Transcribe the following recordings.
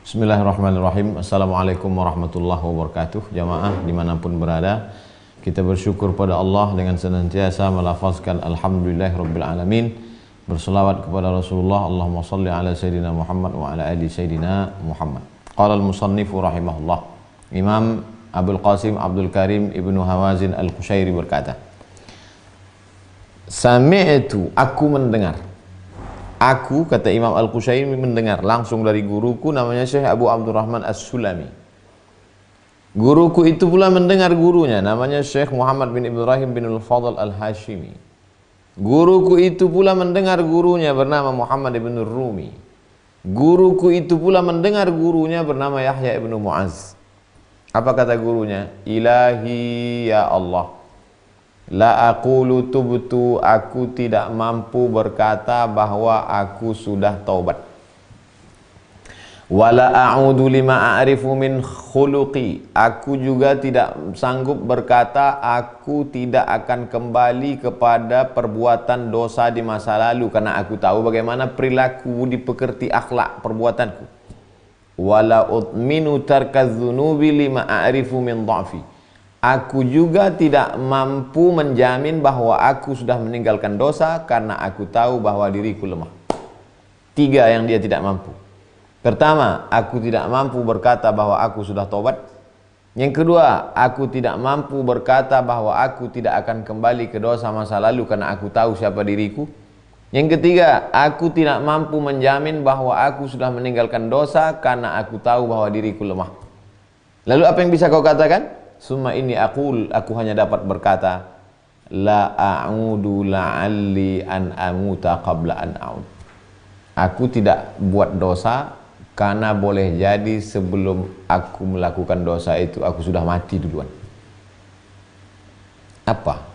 Bismillahirrahmanirrahim. Assalamualaikum warahmatullahi wabarakatuh. Jamaah dimanapun berada, kita bersyukur pada Allah dengan senantiasa melafazkan Alhamdulillahirabbil alamin, berselawat kepada Rasulullah, Allahumma salli ala Sayyidina Muhammad wa ala ali Sayyidina Muhammad. Qala al-musannifu rahimahullah, Imam Abdul Qasim Abdul Karim Ibnu Hawazin Al-Qushairi berkata, Sami'tu, aku mendengar. Aku, kata Imam Al-Qushairi, mendengar langsung dari guruku namanya Syekh Abu Abdurrahman As-Sulami. Guruku itu pula mendengar gurunya namanya Syekh Muhammad bin Ibrahim bin Al-Fadl Al-Hashimi. Guruku itu pula mendengar gurunya bernama Muhammad bin Rumi. Guruku itu pula mendengar gurunya bernama Yahya bin Mu'az. Apa kata gurunya? Ilahi ya Allah, la aqulu tubtu, aku tidak mampu berkata bahwa aku sudah taubat. Wala a'udu lima a'rifu min khuluqi, aku juga tidak sanggup berkata aku tidak akan kembali kepada perbuatan dosa di masa lalu, karena aku tahu bagaimana perilaku di pekerti akhlak perbuatanku. Wala utminu tarkadz dzunubi lima a'rifu min dha'fi, aku juga tidak mampu menjamin bahwa aku sudah meninggalkan dosa karena aku tahu bahwa diriku lemah. Tiga yang dia tidak mampu. Pertama, aku tidak mampu berkata bahwa aku sudah tobat. Yang kedua, aku tidak mampu berkata bahwa aku tidak akan kembali ke dosa masa lalu karena aku tahu siapa diriku. Yang ketiga, aku tidak mampu menjamin bahwa aku sudah meninggalkan dosa karena aku tahu bahwa diriku lemah. Lalu apa yang bisa kau katakan? Summa ini aku hanya dapat berkata, la a'udu la'alli an amuta qabla an a'ud. Aku tidak buat dosa karena boleh jadi sebelum aku melakukan dosa itu aku sudah mati duluan. Apa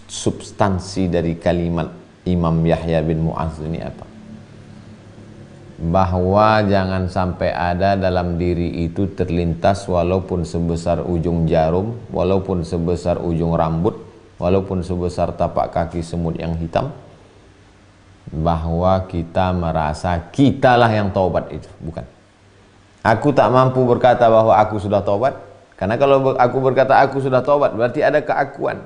substansi dari kalimat Imam Yahya bin Mu'az ini apa? Bahwa jangan sampai ada dalam diri itu terlintas walaupun sebesar ujung jarum, walaupun sebesar ujung rambut, walaupun sebesar tapak kaki semut yang hitam, bahwa kita merasa kitalah yang taubat itu. Bukan. Aku tak mampu berkata bahwa aku sudah taubat, karena kalau aku berkata aku sudah taubat berarti ada keakuan.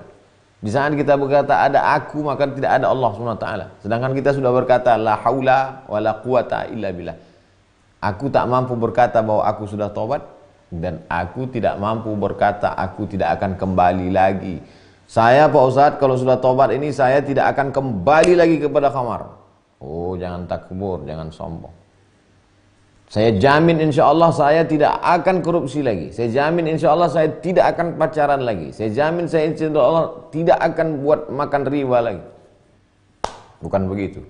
Di saat kita berkata ada aku, maka tidak ada Allah SWT. Sedangkan kita sudah berkata la haula wa la quwata illa billah. Aku tak mampu berkata bahwa aku sudah taubat, dan aku tidak mampu berkata aku tidak akan kembali lagi. Saya Pak Ustadz kalau sudah taubat ini saya tidak akan kembali lagi kepada khamar. Oh, jangan takbur, jangan sombong. Saya jamin insya Allah saya tidak akan korupsi lagi. Saya jamin insya Allah saya tidak akan pacaran lagi. Saya jamin saya insya Allah tidak akan buat makan riba lagi. Bukan begitu.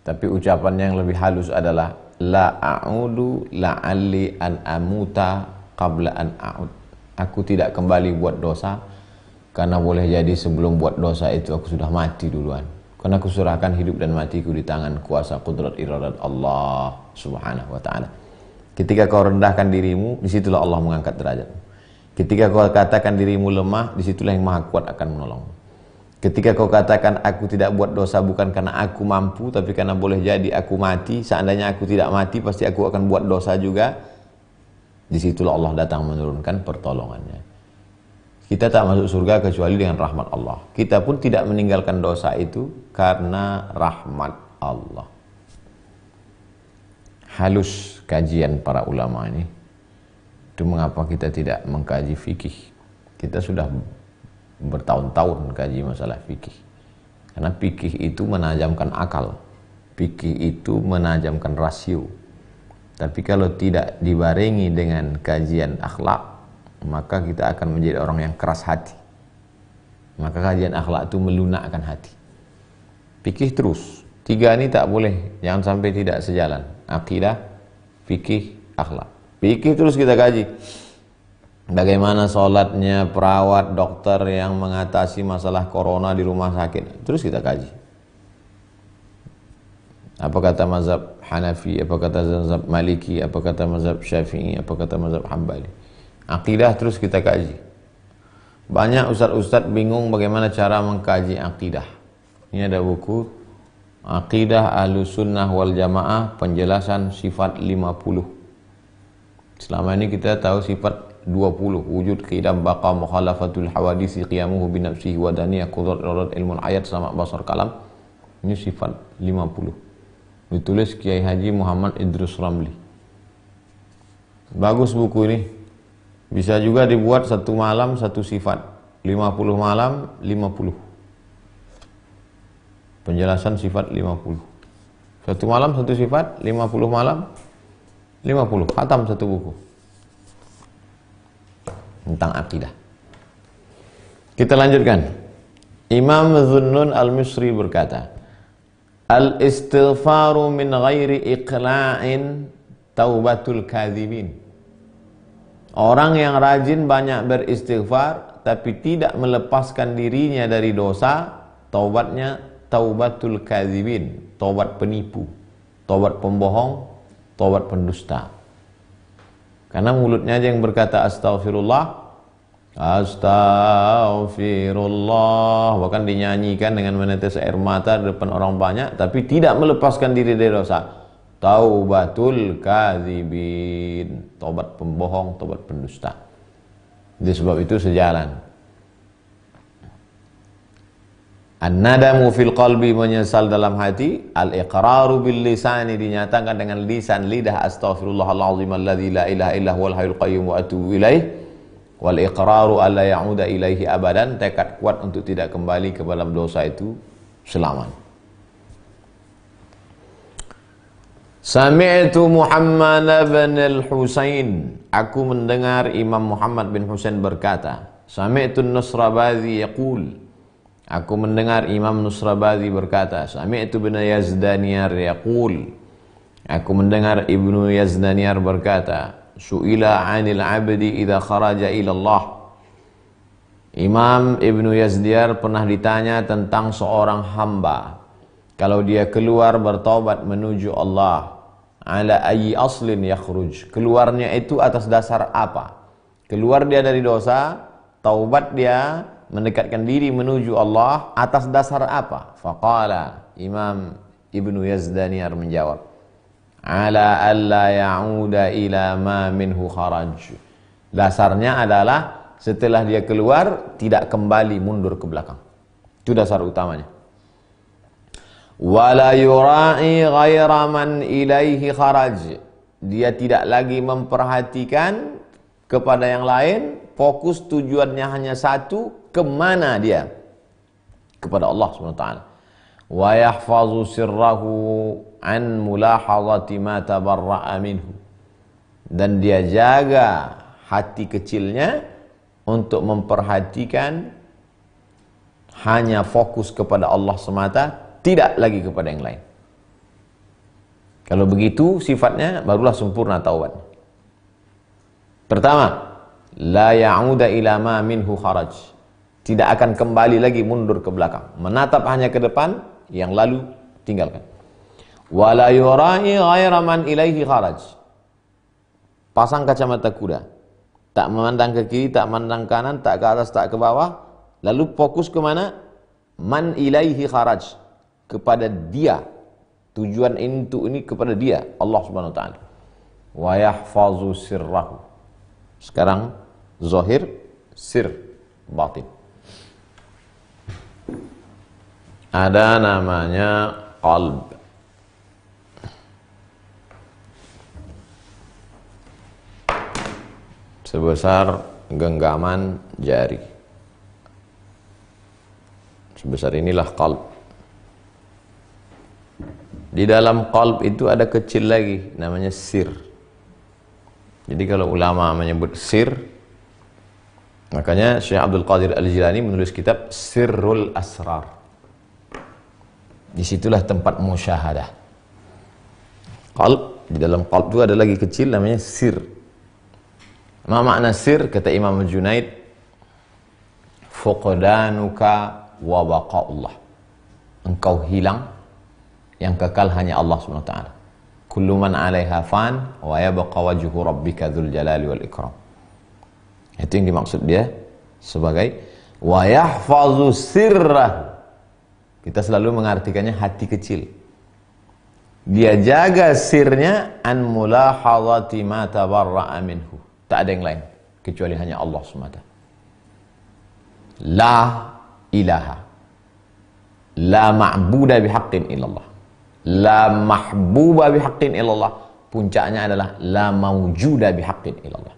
Tapi ucapan yang lebih halus adalah la a'udu la'alli an amuta qabla an a'ud. Aku tidak kembali buat dosa karena boleh jadi sebelum buat dosa itu aku sudah mati duluan. Karena aku serahkan hidup dan matiku di tangan kuasa kudrat iradat Allah Subhanahu wa ta'ala. Ketika kau rendahkan dirimu, disitulah Allah mengangkat derajatmu. Ketika kau katakan dirimu lemah, disitulah yang maha kuat akan menolongmu. Ketika kau katakan aku tidak buat dosa bukan karena aku mampu, tapi karena boleh jadi aku mati, seandainya aku tidak mati pasti aku akan buat dosa juga, disitulah Allah datang menurunkan pertolongannya. Kita tak masuk surga kecuali dengan rahmat Allah. Kita pun tidak meninggalkan dosa itu karena rahmat Allah. Halus kajian para ulama ini. Itu mengapa kita tidak mengkaji fikih. Kita sudah bertahun-tahun kaji masalah fikih. Karena fikih itu menajamkan akal. Fikih itu menajamkan rasio. Tapi kalau tidak dibarengi dengan kajian akhlak, maka kita akan menjadi orang yang keras hati. Maka kajian akhlak itu melunakkan hati. Fikih terus. Tiga ini tak boleh, jangan sampai tidak sejalan. Akidah, fikih, akhlak. Fikih terus kita kaji. Bagaimana sholatnya perawat, dokter yang mengatasi masalah corona di rumah sakit. Terus kita kaji. Apa kata mazhab Hanafi, apa kata mazhab Maliki, apa kata mazhab Syafi'i, apa kata mazhab Hambali. Akidah terus kita kaji. Banyak ustadz-ustadz bingung bagaimana cara mengkaji akidah. Ini ada buku Aqidah Ahlussunnah wal Jamaah, penjelasan sifat 50. Selama ini kita tahu sifat 20, wujud, qidam, baqa, mukhalafatul hawadisi, qiyamuhu binafsihi wa daniyah, qudrat, irodat, ilmun ayat, sama basar, kalam. Ini sifat 50. Ditulis Kiai Haji Muhammad Idrus Ramli. Bagus buku ini. Bisa juga dibuat satu malam satu sifat, 50 malam 50. Penjelasan sifat 50. Satu malam satu sifat, 50 malam 50. Khatam satu buku tentang akidah. Kita lanjutkan. Imam Zunnun Al-Misri berkata, al-istighfaru min ghairi iqla'in taubatul kadhibin. Orang yang rajin banyak beristighfar tapi tidak melepaskan dirinya dari dosa, taubatnya taubatul kadhibin, taubat penipu, taubat pembohong, taubat pendusta. Karena mulutnya aja yang berkata astaghfirullah, astaghfirullah, bahkan dinyanyikan dengan menetes air mata di depan orang banyak, tapi tidak melepaskan diri dari dosa. Taubatul kadzibin, taubat pembohong, taubat pendusta. Jadi sebab itu sejalan. An-nadamu fil qalbi, menyesal dalam hati. Al-iqraru bil lisani, dinyatakan dengan lisan, lidah, astaghfirullahalazim alladzi la ilaha illa huwal hayyul qayyum wa atubu ilaih. Wal iqraru alla ya'uda ilaihi abadan, tekad kuat untuk tidak kembali ke dalam dosa itu selamanya. Sami'tu Muhammad bin al-Husain, aku mendengar Imam Muhammad bin Husain berkata. Sami'tu Nusrabadhi yaqul, aku mendengar Imam Nusrabadhi berkata. Sami'tu bin Yazdaniyar yaqul, aku mendengar Ibnu Yazdaniyar berkata. Su'ila 'anil 'abdi idza kharaja ila Allah. Imam Ibnu Yazdaniyar pernah ditanya tentang seorang hamba kalau dia keluar bertaubat menuju Allah, ala ayyi aslin yakhruj, keluarnya itu atas dasar apa? Keluar dia dari dosa, taubat dia, mendekatkan diri menuju Allah atas dasar apa? Faqala, Imam Ibnu Yazdaniyar menjawab, ala alla ya'uda ila ma minhu kharaj. Dasarnya adalah setelah dia keluar tidak kembali mundur ke belakang. Itu dasar utamanya. Wala yura'i ghaira man ilaihi kharaj, dia tidak lagi memperhatikan kepada yang lain, fokus tujuannya hanya satu, kemana dia? Kepada Allah SWT. Wa yahfazu sirrahu an mulahazati ma tabarra'a minhu, dan dia jaga hati kecilnya untuk memperhatikan hanya fokus kepada Allah semata, tidak lagi kepada yang lain. Kalau begitu sifatnya, barulah sempurna taubat. Pertama, la ya'uda ila ma minhu kharaj, tidak akan kembali lagi mundur ke belakang, menatap hanya ke depan, yang lalu tinggalkan. Wala yura'i ghaira man ilaihi kharaj, pasang kacamata kuda, tak memandang ke kiri, tak memandang kanan, tak ke atas, tak ke bawah, lalu fokus ke mana? Man ilaihi kharaj, kepada dia, tujuan ini kepada dia, Allah Subhanahu wa taala. Wa yahfazu sirrahu, sekarang zahir, sir, batin. Ada namanya qalb. Sebesar genggaman jari. Sebesar inilah qalb. Di dalam qalb itu ada kecil lagi, namanya sir. Jadi kalau ulama menyebut sir, makanya Syekh Abdul Qadir Al-Jilani menulis kitab Sirrul Asrar. Disitulah tempat musyahadah. Qalb, di dalam qalb itu ada lagi kecil namanya sir. Apa makna sir? Kata Imam Junaid, fuqdanuka wa baqa'ullah, engkau hilang, yang kekal hanya Allah SWT. Kullu man 'alaiha fan wa yabqa wajhu rabbika dzul jalali wal ikram. Itu yang dimaksud dia sebagai wa yahfazu sirrah, Kita selalu mengartikannya hati kecil. Dia jaga sirnya an mulahadhati ma tabarra'a minhu. Tak ada yang lain kecuali hanya Allah semata. La ilaha, la ma'buda bihaqqin illallah, la mahbuba bihaqqin illallah. Puncaknya adalah la mawjuda bihaqqin illallah.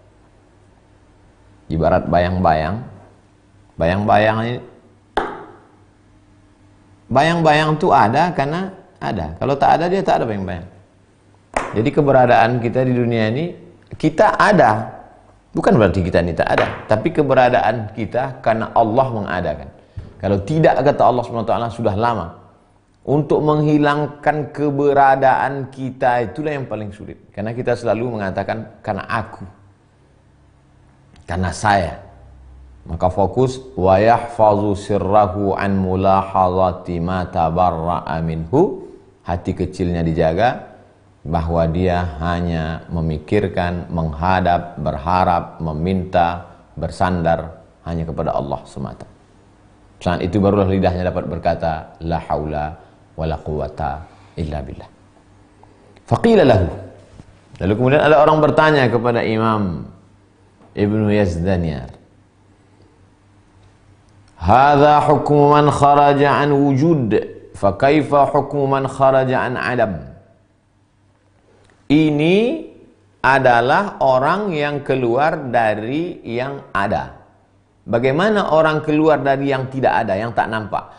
Ibarat bayang-bayang. Bayang-bayang ini, bayang-bayang itu ada karena ada. Kalau tak ada, dia tak ada bayang-bayang. Jadi keberadaan kita di dunia ini, kita ada. Bukan berarti kita ini tak ada. Tapi keberadaan kita karena Allah mengadakan. Kalau tidak, kata Allah SWT, sudah lama. Untuk menghilangkan keberadaan kita, itulah yang paling sulit. Karena kita selalu mengatakan, karena aku. Karena saya. Maka fokus wa yahfazu sirrahu an mulahadhati ma tabarra'a minhu. Hati kecilnya dijaga, bahwa dia hanya memikirkan, menghadap, berharap, meminta, bersandar hanya kepada Allah semata. Saat itu barulah lidahnya dapat berkata la haula wala quwata illa billah. Faqila lahu. Lalu kemudian ada orang bertanya kepada Imam Ibnu Yazdaniyar, hadza hukmu man kharaja an wujud, fa kaifa hukmu man kharaja an adam? Ini adalah orang yang keluar dari yang ada. Bagaimana orang keluar dari yang tidak ada, yang tak nampak?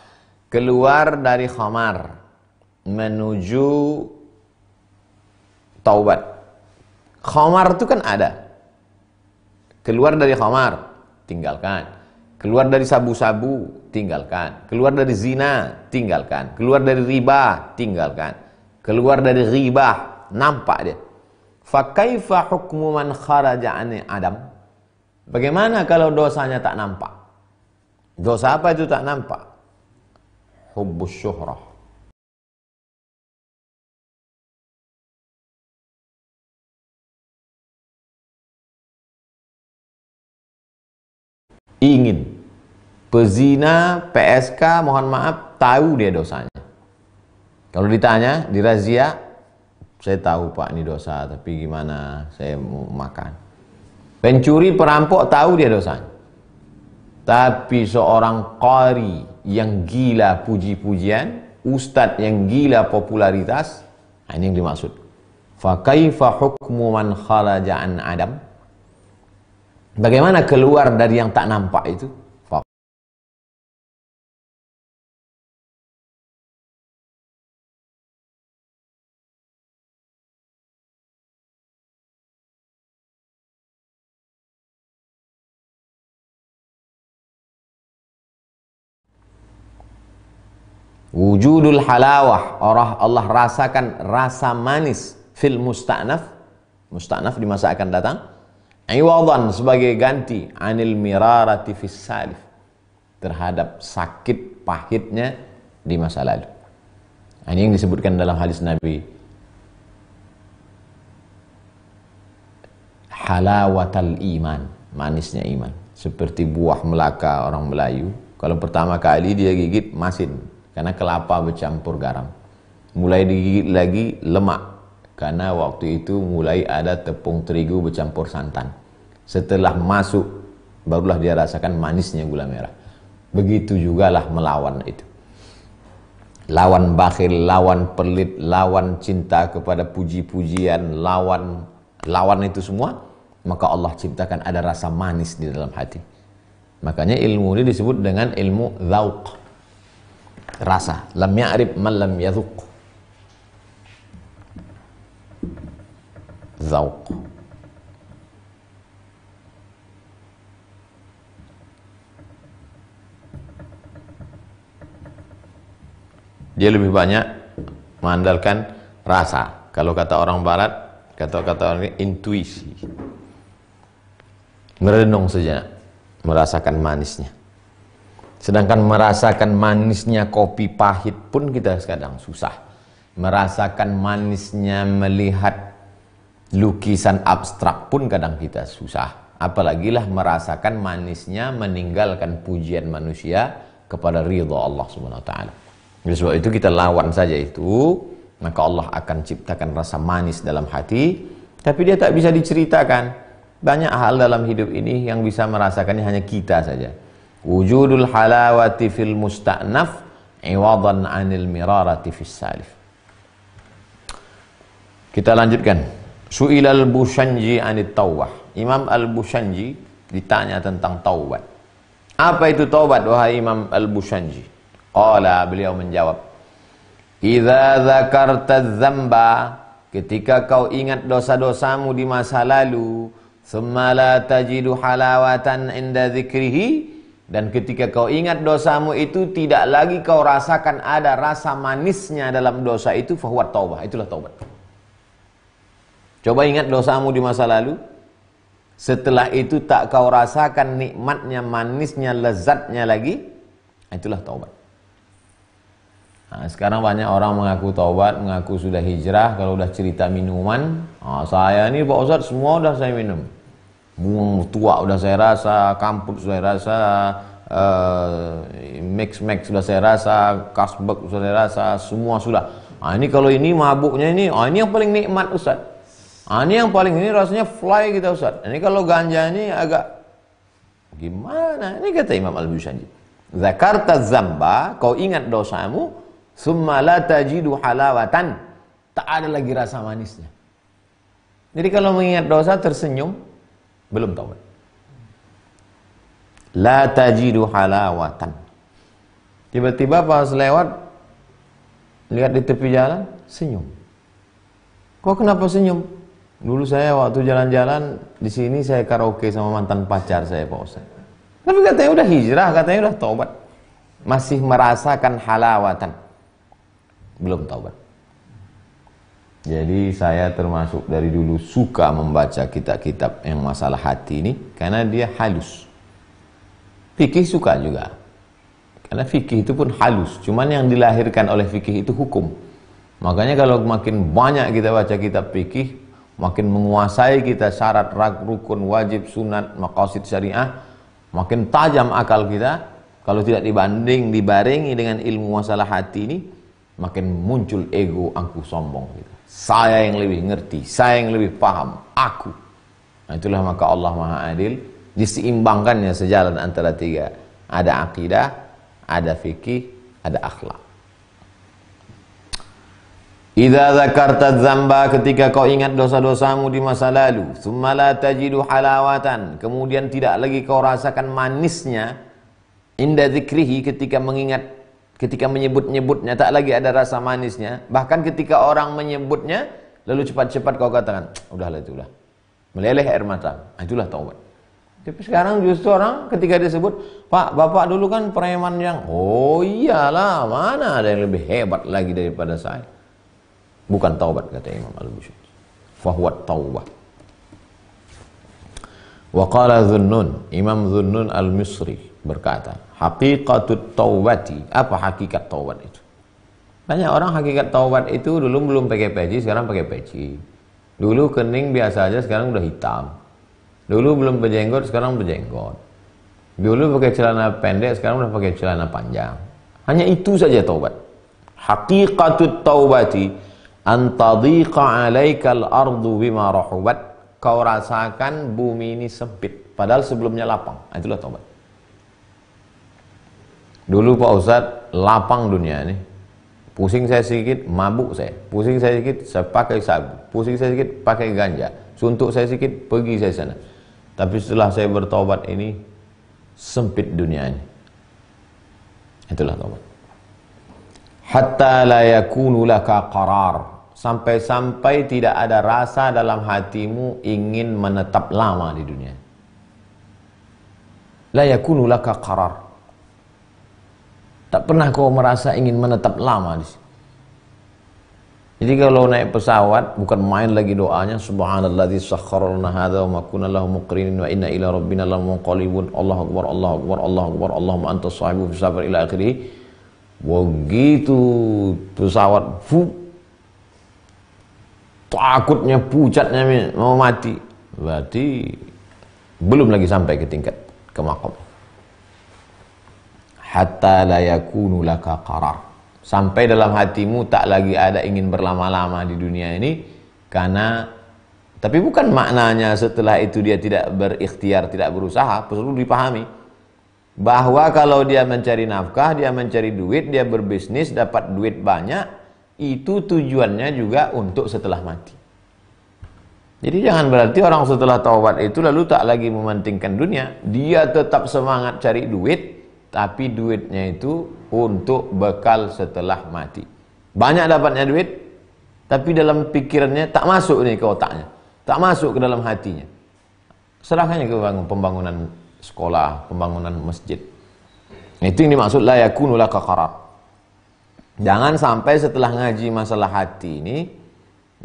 Keluar dari khamar menuju taubat. Khamar itu kan ada. Keluar dari khamar, tinggalkan. Keluar dari sabu-sabu, tinggalkan. Keluar dari zina, tinggalkan. Keluar dari riba, tinggalkan. Keluar dari ghibah, nampak dia. Fa kaifa hukmu man kharaja an adam? Bagaimana kalau dosanya tak nampak? Dosa apa itu tak nampak? Hubbus syuhrah. Ingin. Pezina, PSK, mohon maaf, tahu dia dosanya. Kalau ditanya, dirazia, saya tahu Pak ini dosa, tapi gimana saya mau makan. Pencuri, perampok, tahu dia dosanya. Tapi seorang qari yang gila puji-pujian, ustadz yang gila popularitas, ini yang dimaksud. Fa kaifa hukmu man kharaja an adam? Bagaimana keluar dari yang tak nampak itu? Wujudul halawah, Allah rasakan rasa manis fil musta'naf. Musta'naf di masa akan datang. Iwadan, sebagai ganti anil mirarati fis salif, terhadap sakit pahitnya di masa lalu. Ini yang disebutkan dalam hadis Nabi, halawatal iman, manisnya iman. Seperti buah melaka orang Melayu, kalau pertama kali dia gigit masin, karena kelapa bercampur garam. Mulai digigit lagi lemak, karena waktu itu mulai ada tepung terigu bercampur santan. Setelah masuk, barulah dia rasakan manisnya gula merah. Begitu jugalah melawan itu. Lawan bakhil, lawan pelit, lawan cinta kepada puji-pujian, lawan itu semua, maka Allah ciptakan ada rasa manis di dalam hati. Makanya ilmu ini disebut dengan ilmu dzauq. Rasa, lam ya'rif man lam yadhuq. Dzauq. Dia lebih banyak mengandalkan rasa. Kalau kata orang barat, kata-kata orang intuisi. Merenung saja, merasakan manisnya. Sedangkan merasakan manisnya kopi pahit pun kita kadang susah. Merasakan manisnya melihat lukisan abstrak pun kadang kita susah. Apalagilah merasakan manisnya meninggalkan pujian manusia kepada ridha Allah Subhanahu wa taala. Oleh sebab itu kita lawan saja itu, maka Allah akan ciptakan rasa manis dalam hati, tapi dia tak bisa diceritakan. Banyak hal dalam hidup ini yang bisa merasakannya hanya kita saja. Wujudul halawati fil musta'naf iwadan anil mirarati fis salif. Kita lanjutkan. Su'ilal Bushanji anit tawbah. Imam Al-Bushanji ditanya tentang taubat. Apa itu taubat, wahai Imam Al-Bushanji? Qala, beliau menjawab, idza dzakarta dzamba, ketika kau ingat dosa-dosamu di masa lalu, thumma la tajidu halawatan inda dzikrihi, dan ketika kau ingat dosamu itu tidak lagi kau rasakan ada rasa manisnya dalam dosa itu, fahuwa taubah, itulah taubat. Coba ingat dosamu di masa lalu, setelah itu tak kau rasakan nikmatnya, manisnya, lezatnya lagi, itulah taubat. Nah, sekarang banyak orang mengaku taubat, mengaku sudah hijrah. Kalau udah cerita minuman, saya ini Pak Ustadz semua udah saya minum. Bunga tua udah saya rasa, kamput sudah saya rasa, mix sudah saya rasa, kasbek sudah saya rasa, semua sudah. Ini kalau ini mabuknya ini yang paling nikmat Ustadz. Ini yang paling, ini rasanya fly kita Ustaz. Ini kalau ganja ini agak gimana? Ini kata Imam Al-Bushanji. Zakarta zamba, kau ingat dosamu, summa la tajidu halawatan, tak ada lagi rasa manisnya. Jadi kalau mengingat dosa tersenyum, belum taubat. La tajidu halawatan. Tiba-tiba pas lewat, lihat di tepi jalan, senyum. Kok kenapa senyum? Dulu saya waktu jalan-jalan di sini saya karaoke sama mantan pacar saya Pak Ustaz. Tapi katanya udah hijrah, katanya udah taubat. Masih merasakan halawatan. Belum taubat. Jadi saya termasuk dari dulu suka membaca kitab-kitab yang masalah hati ini karena dia halus. Fikih suka juga. Karena fikih itu pun halus. Cuman yang dilahirkan oleh fikih itu hukum. Makanya kalau makin banyak kita baca kitab fikih, makin menguasai kita syarat, rukun, wajib, sunat, maqasid syariah, makin tajam akal kita. Kalau tidak dibarengi dengan ilmu masalah hati ini, makin muncul ego, angkuh, sombong gitu. Saya yang lebih ngerti, saya yang lebih paham, aku. Nah, itulah maka Allah Maha Adil, diseimbangkannya sejalan antara tiga. Ada akidah, ada fikih, ada akhlak. Idza dzakarta dzamba, ketika kau ingat dosa-dosamu di masa lalu, tsumma la tajidu halawatan, kemudian tidak lagi kau rasakan manisnya, inda dzikrihi, ketika mengingat, ketika menyebut-nyebutnya tak lagi ada rasa manisnya. Bahkan ketika orang menyebutnya lalu cepat-cepat kau katakan, udahlah itulah. Meleleh air mata. Itulah taubat. Tapi sekarang justru orang ketika disebut, Pak, Bapak dulu kan preman yang, oh iyalah, mana ada yang lebih hebat lagi daripada saya. Bukan taubat, kata Imam Al-Bushanji. Fahuwa taubah. Wa qala Dhunnun, Imam Dhunnun Al-Misri berkata, haqiqatut taubati, apa hakikat taubat itu? Banyak orang hakikat taubat itu dulu belum pakai peci, sekarang pakai peci. Dulu kening biasa aja, sekarang udah hitam. Dulu belum berjenggot, sekarang berjenggot. Dulu pakai celana pendek, sekarang udah pakai celana panjang. Hanya itu saja taubat. Haqiqatut taubati antadhiqa 'alaikal ardu bima rahubat, kau rasakan bumi ini sempit padahal sebelumnya lapang. Itulah taubat. Dulu Pak Ustadz lapang dunia ini, pusing saya sedikit mabuk saya, pusing saya sedikit saya pakai sabu, pusing saya sedikit pakai ganja, suntuk saya sedikit pergi saya sana. Tapi setelah saya bertaubat ini sempit dunia ini. Itulah taubat. Hatta la yakunu laka qarar, sampai-sampai tidak ada rasa dalam hatimu ingin menetap lama di dunia. La yakunu laka qarar, tak pernah kau merasa ingin menetap lama di sini. Jadi kalau naik pesawat bukan main lagi doanya, subhanalladzi sakhkhara lana hadza wa ma kunna lahu muqrinin wa inna ila rabbina lamunqalibun. Allahu akbar, Allahu akbar, Allahu akbar, Allahumma antas sahibu fis safar ila akhirih. Begitu pesawat takutnya, pucatnya mau mati, berarti belum lagi sampai ke tingkat ke maqam. Hatta la yakunu laka qarar, Sampai dalam hatimu tak lagi ada ingin berlama-lama di dunia ini, karena tapi bukan maknanya setelah itu dia tidak berikhtiar, tidak berusaha. Perlu dipahami bahwa kalau dia mencari nafkah, dia mencari duit, dia berbisnis, dapat duit banyak, itu tujuannya juga untuk setelah mati. Jadi jangan berarti orang setelah taubat itu lalu tak lagi mementingkan dunia. Dia tetap semangat cari duit, tapi duitnya itu untuk bekal setelah mati. Banyak dapatnya duit, tapi dalam pikirannya tak masuk nih ke otaknya, tak masuk ke dalam hatinya. Serahkannya ke pembangunan sekolah, pembangunan masjid. Itu yang dimaksud la yakunu laka qarar. Jangan sampai setelah ngaji masalah hati ini,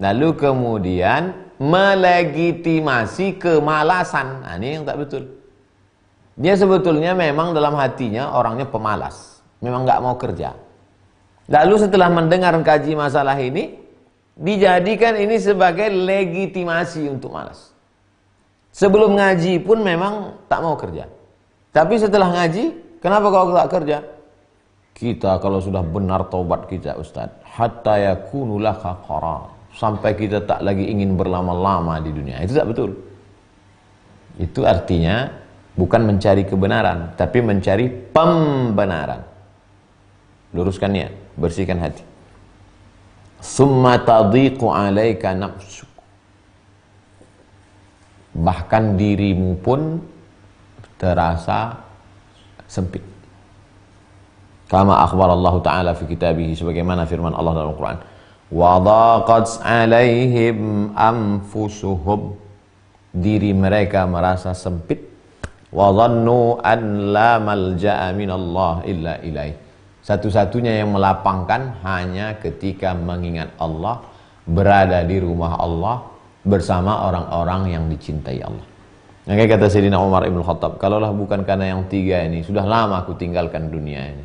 lalu kemudian melegitimasi kemalasan. Nah, ini yang tak betul. Dia sebetulnya memang dalam hatinya orangnya pemalas, memang nggak mau kerja. Lalu setelah mendengar kaji masalah ini, dijadikan ini sebagai legitimasi untuk malas. Sebelum ngaji pun memang tak mau kerja. Tapi setelah ngaji, kenapa kau tak kerja? Kita kalau sudah benar taubat kita, Ustaz, hatta yakunu laka qarar, sampai kita tak lagi ingin berlama-lama di dunia. Itu tak betul. Itu artinya bukan mencari kebenaran, tapi mencari pembenaran. Luruskan niat, bersihkan hati. Summa tadhiqu 'alaika nafsuk. Bahkan dirimu pun terasa sempit. Kama akhbar Allah Ta'ala fi kitabih, sebagaimana firman Allah dalam Al-Quran. Wa dhaqat 'alaihim anfusuhum. Diri mereka merasa sempit. Wa dhannu an la malja'a minallah illa ilaih. Satu-satunya yang melapangkan hanya ketika mengingat Allah, berada di rumah Allah bersama orang-orang yang dicintai Allah. Yang kata Sayyidina Umar Ibn Khattab, kalaulah bukan karena yang tiga ini, sudah lama aku tinggalkan dunia ini.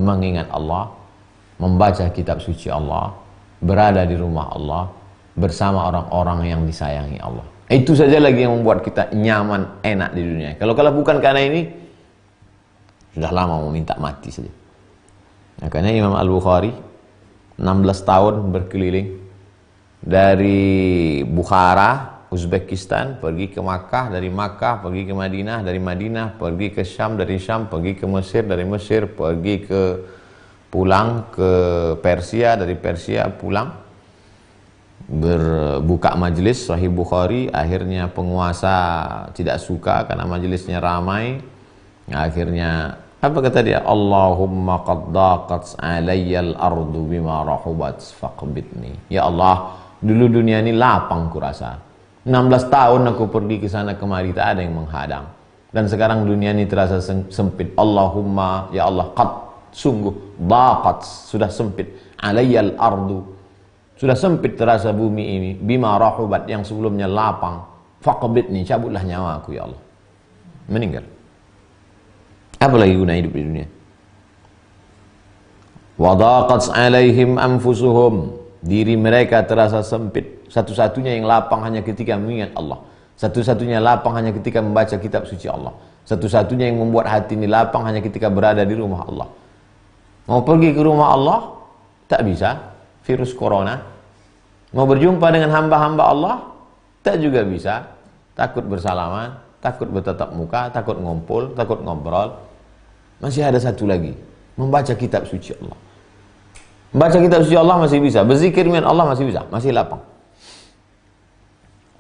Mengingat Allah, membaca kitab suci Allah, berada di rumah Allah, bersama orang-orang yang disayangi Allah. Itu saja lagi yang membuat kita nyaman, enak di dunia. Kalau bukan karena ini, sudah lama mau minta mati saja. Makanya Imam Al-Bukhari 16 tahun berkeliling dari Bukhara, Uzbekistan, pergi ke Makkah, dari Makkah pergi ke Madinah, dari Madinah pergi ke Syam, dari Syam pergi ke Mesir, dari Mesir pergi ke pulang ke Persia, dari Persia pulang berbuka majelis Sahih Bukhari. Akhirnya penguasa tidak suka karena majelisnya ramai. Akhirnya apa kata dia? Allahumma qad daqat alayyal ardu bima rahubat faqbidni. Ya Allah, dulu dunia ini lapang kurasa. 16 tahun aku pergi ke sana kemari, tak ada yang menghadang. Dan sekarang dunia ini terasa sempit. Allahumma, ya Allah, qad, sungguh, daqat, sudah sempit. Alayyal ardu, sudah sempit terasa bumi ini. Bima rahubat, yang sebelumnya lapang. Faqbidni, cabutlah nyawaku ya Allah. Meninggal. Apa lagi guna hidup di dunia? Wa daqat alaihim anfusuhum, diri mereka terasa sempit. Satu-satunya yang lapang hanya ketika mengingat Allah. Satu-satunya lapang hanya ketika membaca kitab suci Allah. Satu-satunya yang membuat hati ini lapang hanya ketika berada di rumah Allah. Mau pergi ke rumah Allah, tak bisa. Virus corona. Mau berjumpa dengan hamba-hamba Allah, tak juga bisa. Takut bersalaman, takut bertatap muka, takut ngumpul, takut ngobrol. Masih ada satu lagi, membaca kitab suci Allah. Membaca kitab suci Allah masih bisa, berzikir min Allah masih bisa, masih lapang.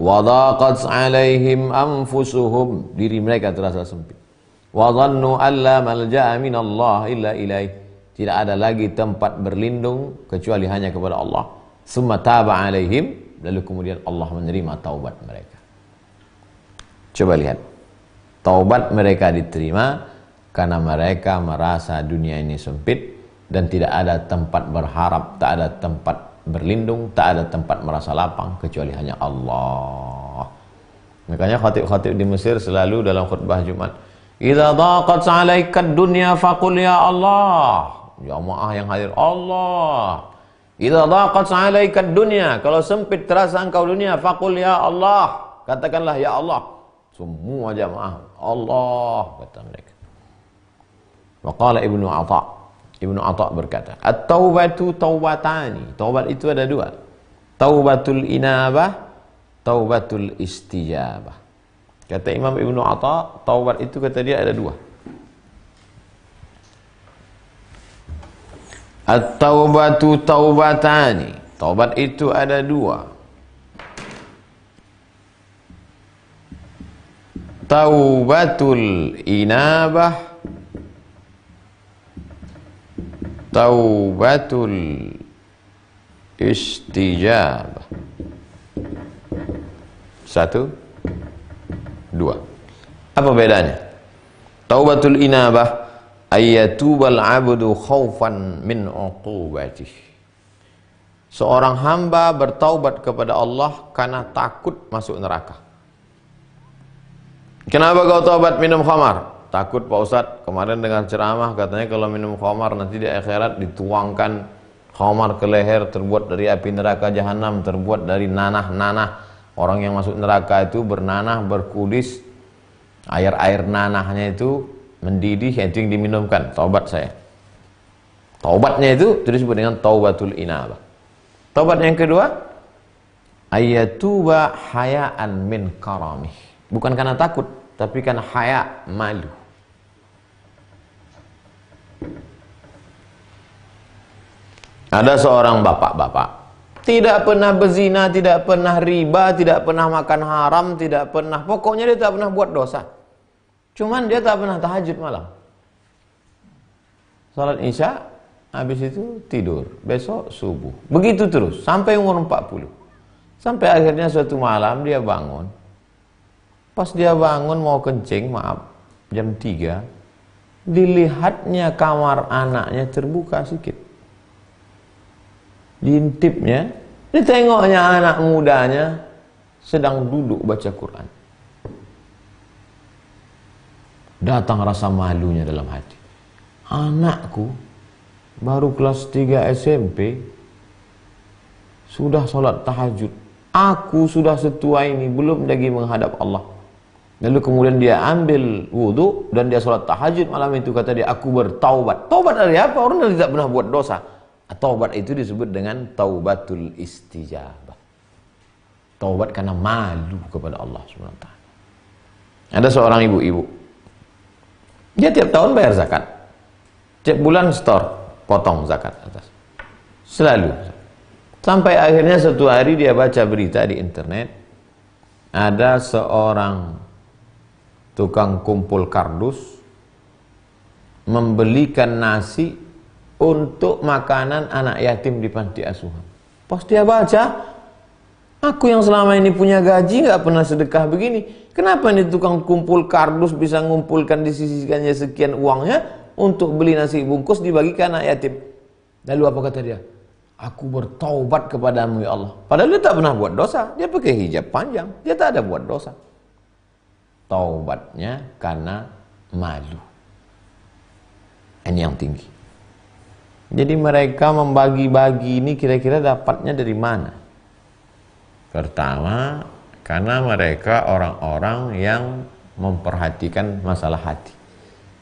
Wa dhaqat alaihim anfusuhum, diri mereka terasa sempit. Wa dhannu alla malja'a min Allah illa ilaih, tidak ada lagi tempat berlindung kecuali hanya kepada Allah. Summa taba alaihim, lalu kemudian Allah menerima taubat mereka. Coba lihat, taubat mereka diterima karena mereka merasa dunia ini sempit dan tidak ada tempat berharap, tak ada tempat berlindung, tak ada tempat merasa lapang kecuali hanya Allah. Makanya khatib-khatib di Mesir selalu dalam khutbah Jumat, "Idza dhaqat 'alaika ad-dunya faqul ya Allah." Jamaah yang hadir, Allah. "Idza dhaqat 'alaika ad-dunya," kalau sempit terasa engkau dunia, faqul ya Allah. Katakanlah ya Allah. Semua jamaah, Allah kata mereka. Waqala Ibnu Atha, Ibnu Atha berkata, at-taubatu taubatani. Taubat itu ada dua. Taubatul inabah, taubatul istijabah. Kata Imam Ibnu Atha, taubat itu kata dia ada dua. At-taubatu taubatani. Taubat itu ada dua. Taubatul inabah, taubatul istijabah. Satu, dua. Apa bedanya? Taubatul inabah ayyatubal abdu khaufan min uqubatih. Seorang hamba bertaubat kepada Allah karena takut masuk neraka. Kenapa kau taubat minum khamar? Takut Pak Ustadz, kemarin dengan ceramah katanya kalau minum khamar nanti di akhirat dituangkan khamar ke leher terbuat dari api neraka jahanam, terbuat dari nanah-nanah. Orang yang masuk neraka itu bernanah, berkudis, air-air nanahnya itu mendidih, itu yang diminumkan. Taubat saya. Taubatnya itu disebut dengan taubatul inabah. Taubat yang kedua, ayyatuba hayaan min karamih. Bukan karena takut, tapi karena haya, malu. Ada seorang bapak-bapak, tidak pernah berzina, tidak pernah riba, tidak pernah makan haram, tidak pernah, pokoknya dia tak pernah buat dosa. Cuman dia tak pernah tahajud malam. Salat Isya, habis itu tidur, besok subuh. Begitu terus, sampai umur 40. Sampai akhirnya suatu malam dia bangun. Pas dia bangun mau kencing, maaf, jam 3, dilihatnya kamar anaknya terbuka sedikit. Diintipnya, ditengoknya anak mudanya sedang duduk baca Quran. Datang rasa malunya dalam hati. Anakku baru kelas 3 SMP sudah sholat tahajud. Aku sudah setua ini belum lagi menghadap Allah. Lalu kemudian dia ambil wudhu dan dia sholat tahajud malam itu. Kata dia, aku bertaubat. Taubat dari apa? Orang yang tidak pernah buat dosa. Taubat itu disebut dengan taubatul istijabah. Taubat karena malu kepada Allah SWT. Ada seorang ibu-ibu, dia tiap tahun bayar zakat. Tiap bulan store, potong zakat atas. Selalu. Sampai akhirnya suatu hari dia baca berita di internet. Ada seorang tukang kumpul kardus membelikan nasi untuk makanan anak yatim di panti asuhan. Pas dia baca, aku yang selama ini punya gaji nggak pernah sedekah begini. Kenapa ini tukang kumpul kardus bisa ngumpulkan disisihkannya sekian uangnya untuk beli nasi bungkus dibagikan anak yatim? Lalu apa kata dia? Aku bertaubat kepadamu ya Allah. Padahal dia tak pernah buat dosa. Dia pakai hijab panjang. Dia tak ada buat dosa. Taubatnya karena malu. Ini yang tinggi. Jadi mereka membagi-bagi ini kira-kira dapatnya dari mana? Pertama, karena mereka orang-orang yang memperhatikan masalah hati.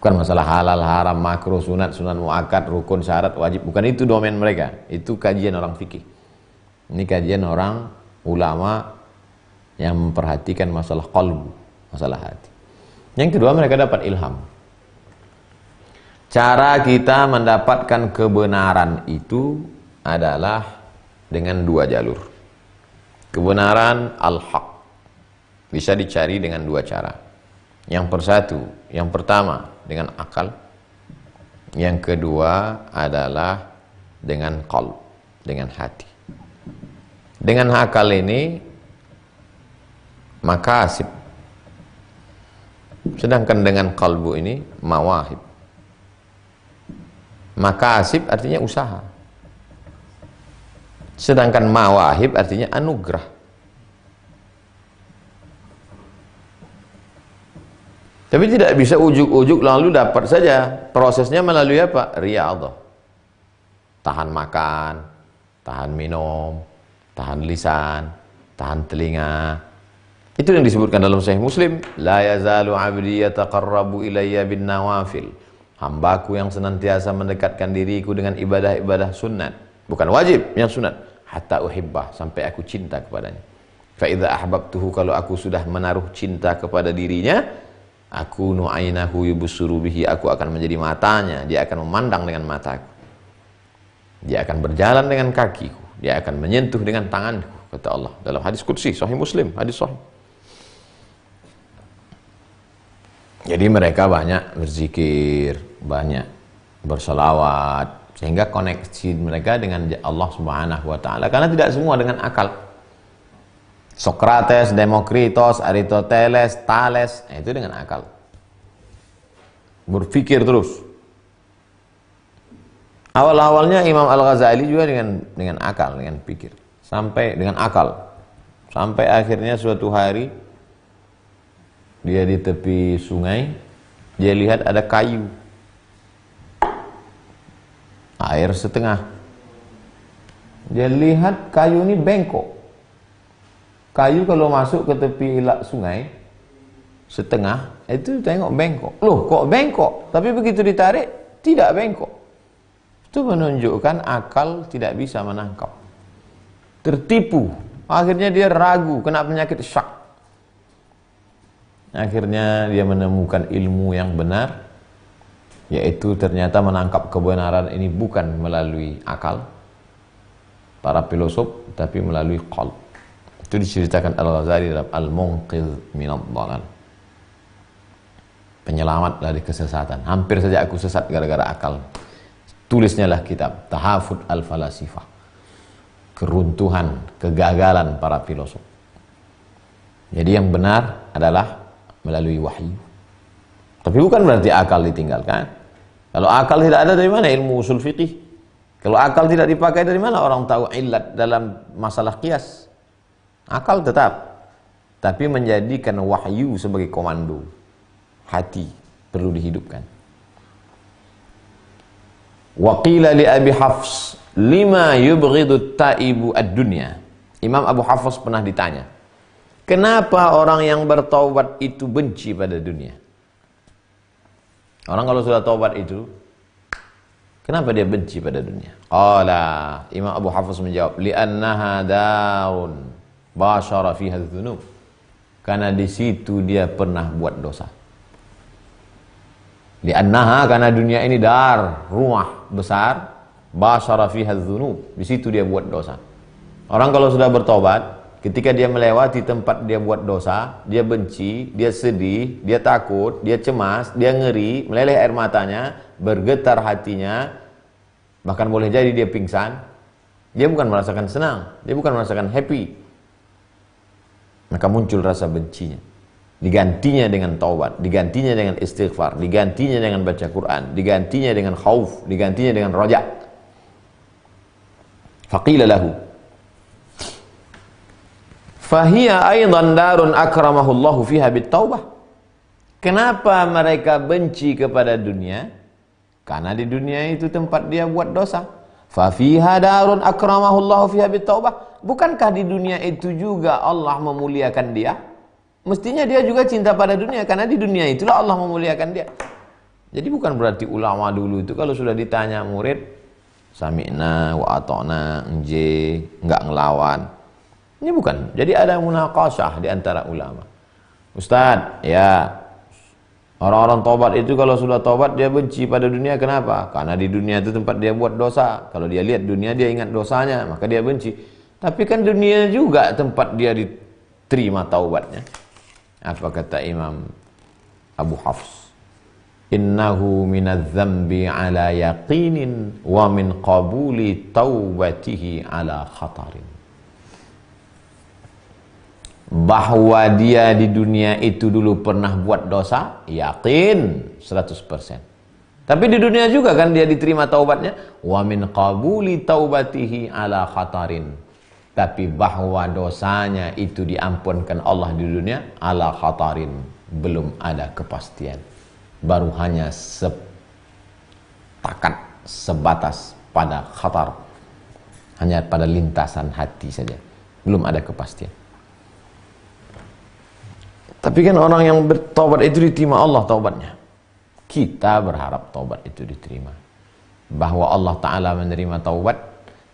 Bukan masalah halal, haram, makruh, sunat, sunat muakkad, rukun, syarat, wajib. Bukan itu domain mereka. Itu kajian orang fikih. Ini kajian orang ulama yang memperhatikan masalah qalbu, masalah hati. Yang kedua, mereka dapat ilham. Cara kita mendapatkan kebenaran itu adalah dengan dua jalur. Kebenaran al-haq bisa dicari dengan dua cara. Yang pertama dengan akal. Yang kedua adalah dengan qalb, dengan hati. Dengan akal ini makasib. Sedangkan dengan qalbu ini mawahib. Makasib artinya usaha. Sedangkan mawahib artinya anugerah. Tapi tidak bisa ujuk-ujuk lalu dapat saja. Prosesnya melalui apa? Riyadhah. Tahan makan, tahan minum, tahan lisan, tahan telinga. Itu yang disebutkan dalam Sahih Muslim. La yazalu 'abdi yataqarrabu ilayya bin nawafil hambaku yang senantiasa mendekatkan diriku dengan ibadah-ibadah sunat, bukan wajib, yang sunat, hatta uhibbah, sampai aku cinta kepadanya. Fa idza ahbabtuhu, kalau aku sudah menaruh cinta kepada dirinya, aku nu'ainahu yubsuru bihi, aku akan menjadi matanya, dia akan memandang dengan mataku, dia akan berjalan dengan kakiku, dia akan menyentuh dengan tanganku, kata Allah dalam hadis qudsi sahih Muslim, hadis sahih. Jadi mereka banyak berzikir, banyak bersolawat, sehingga koneksi mereka dengan Allah Subhanahu wa ta'ala, karena tidak semua dengan akal. Sokrates, Demokritos, Aristoteles, Thales, itu dengan akal, berpikir terus. Awal-awalnya Imam Al-Ghazali juga dengan akal, dengan pikir, sampai dengan akal, sampai akhirnya suatu hari dia di tepi sungai, dia lihat ada kayu, air setengah. Dia lihat kayu ini bengkok. Kayu kalau masuk ke tepi sungai setengah, itu tengok bengkok. Loh, kok bengkok? Tapi begitu ditarik, tidak bengkok. Itu menunjukkan akal tidak bisa menangkap. Tertipu. Akhirnya dia ragu, kena penyakit syak. Akhirnya dia menemukan ilmu yang benar, yaitu ternyata menangkap kebenaran ini bukan melalui akal para filosof, tapi melalui qalb. Itu diceritakan Al-Ghazali dalam Al-Munqidh minadh dhalal, penyelamat dari kesesatan. Hampir saja aku sesat gara-gara akal. Tulisnya lah kitab Tahafut Al-Falasifah, keruntuhan, kegagalan para filosof. Jadi yang benar adalah melalui wahyu. Tapi bukan berarti akal ditinggalkan. Kalau akal tidak ada, dari mana ilmu usul fiqih? Kalau akal tidak dipakai, dari mana orang tahu illat dalam masalah qiyas? Akal tetap, tapi menjadikan wahyu sebagai komando. Hati perlu dihidupkan. Wa qila li Abi Hafs lima yubghidu taibu ad-dunya. Imam Abu Hafs pernah ditanya, kenapa orang yang bertaubat itu benci pada dunia? Orang kalau sudah taubat itu, kenapa dia benci pada dunia? Qala, Imam Abu Hafs menjawab, li'annaha darun bashara fiha dzunub. Karena di situ dia pernah buat dosa. Li'annaha, karena dunia ini dar, rumah besar, bashara fiha dzunub. Di situ dia buat dosa. Orang kalau sudah bertobat, ketika dia melewati tempat dia buat dosa, dia benci, dia sedih, dia takut, dia cemas, dia ngeri, meleleh air matanya, bergetar hatinya, bahkan boleh jadi dia pingsan. Dia bukan merasakan senang, dia bukan merasakan happy. Maka muncul rasa bencinya. Digantinya dengan taubat, digantinya dengan istighfar, digantinya dengan baca Quran, digantinya dengan khauf, digantinya dengan raja. Faqila lahu, fahiya aidan darun akramahullahu fiha bittaubah. Kenapa mereka benci kepada dunia? Karena di dunia itu tempat dia buat dosa. Fa fiha darun akramahullahu fiha bittaubah. Bukankah di dunia itu juga Allah memuliakan dia? Mestinya dia juga cinta pada dunia, karena di dunia itulah Allah memuliakan dia. Jadi bukan berarti ulama dulu itu kalau sudah ditanya murid, sami'na wa ata'na, enggak ngelawan. Ini bukan. Jadi ada munaqashah di antara ulama. Ustaz, ya, orang-orang tobat itu kalau sudah tobat dia benci pada dunia. Kenapa? Karena di dunia itu tempat dia buat dosa. Kalau dia lihat dunia, dia ingat dosanya, maka dia benci. Tapi kan dunia juga tempat dia diterima taubatnya. Apa kata Imam Abu Hafs? Innahu minadz-dzambi ala yaqinin wa min qabuli taubatihi ala khatarin. Bahwa dia di dunia itu dulu pernah buat dosa, yakin 100%. Tapi di dunia juga kan dia diterima taubatnya. Wa min qabuli taubatihi ala khatarin. Tapi bahwa dosanya itu diampunkan Allah di dunia, ala khatarin, belum ada kepastian. Baru hanya sebatas pada khatar. Hanya pada lintasan hati saja. Belum ada kepastian. Tapi kan orang yang bertaubat itu diterima Allah taubatnya. kita berharap taubat itu diterima. Bahwa Allah Ta'ala menerima taubat,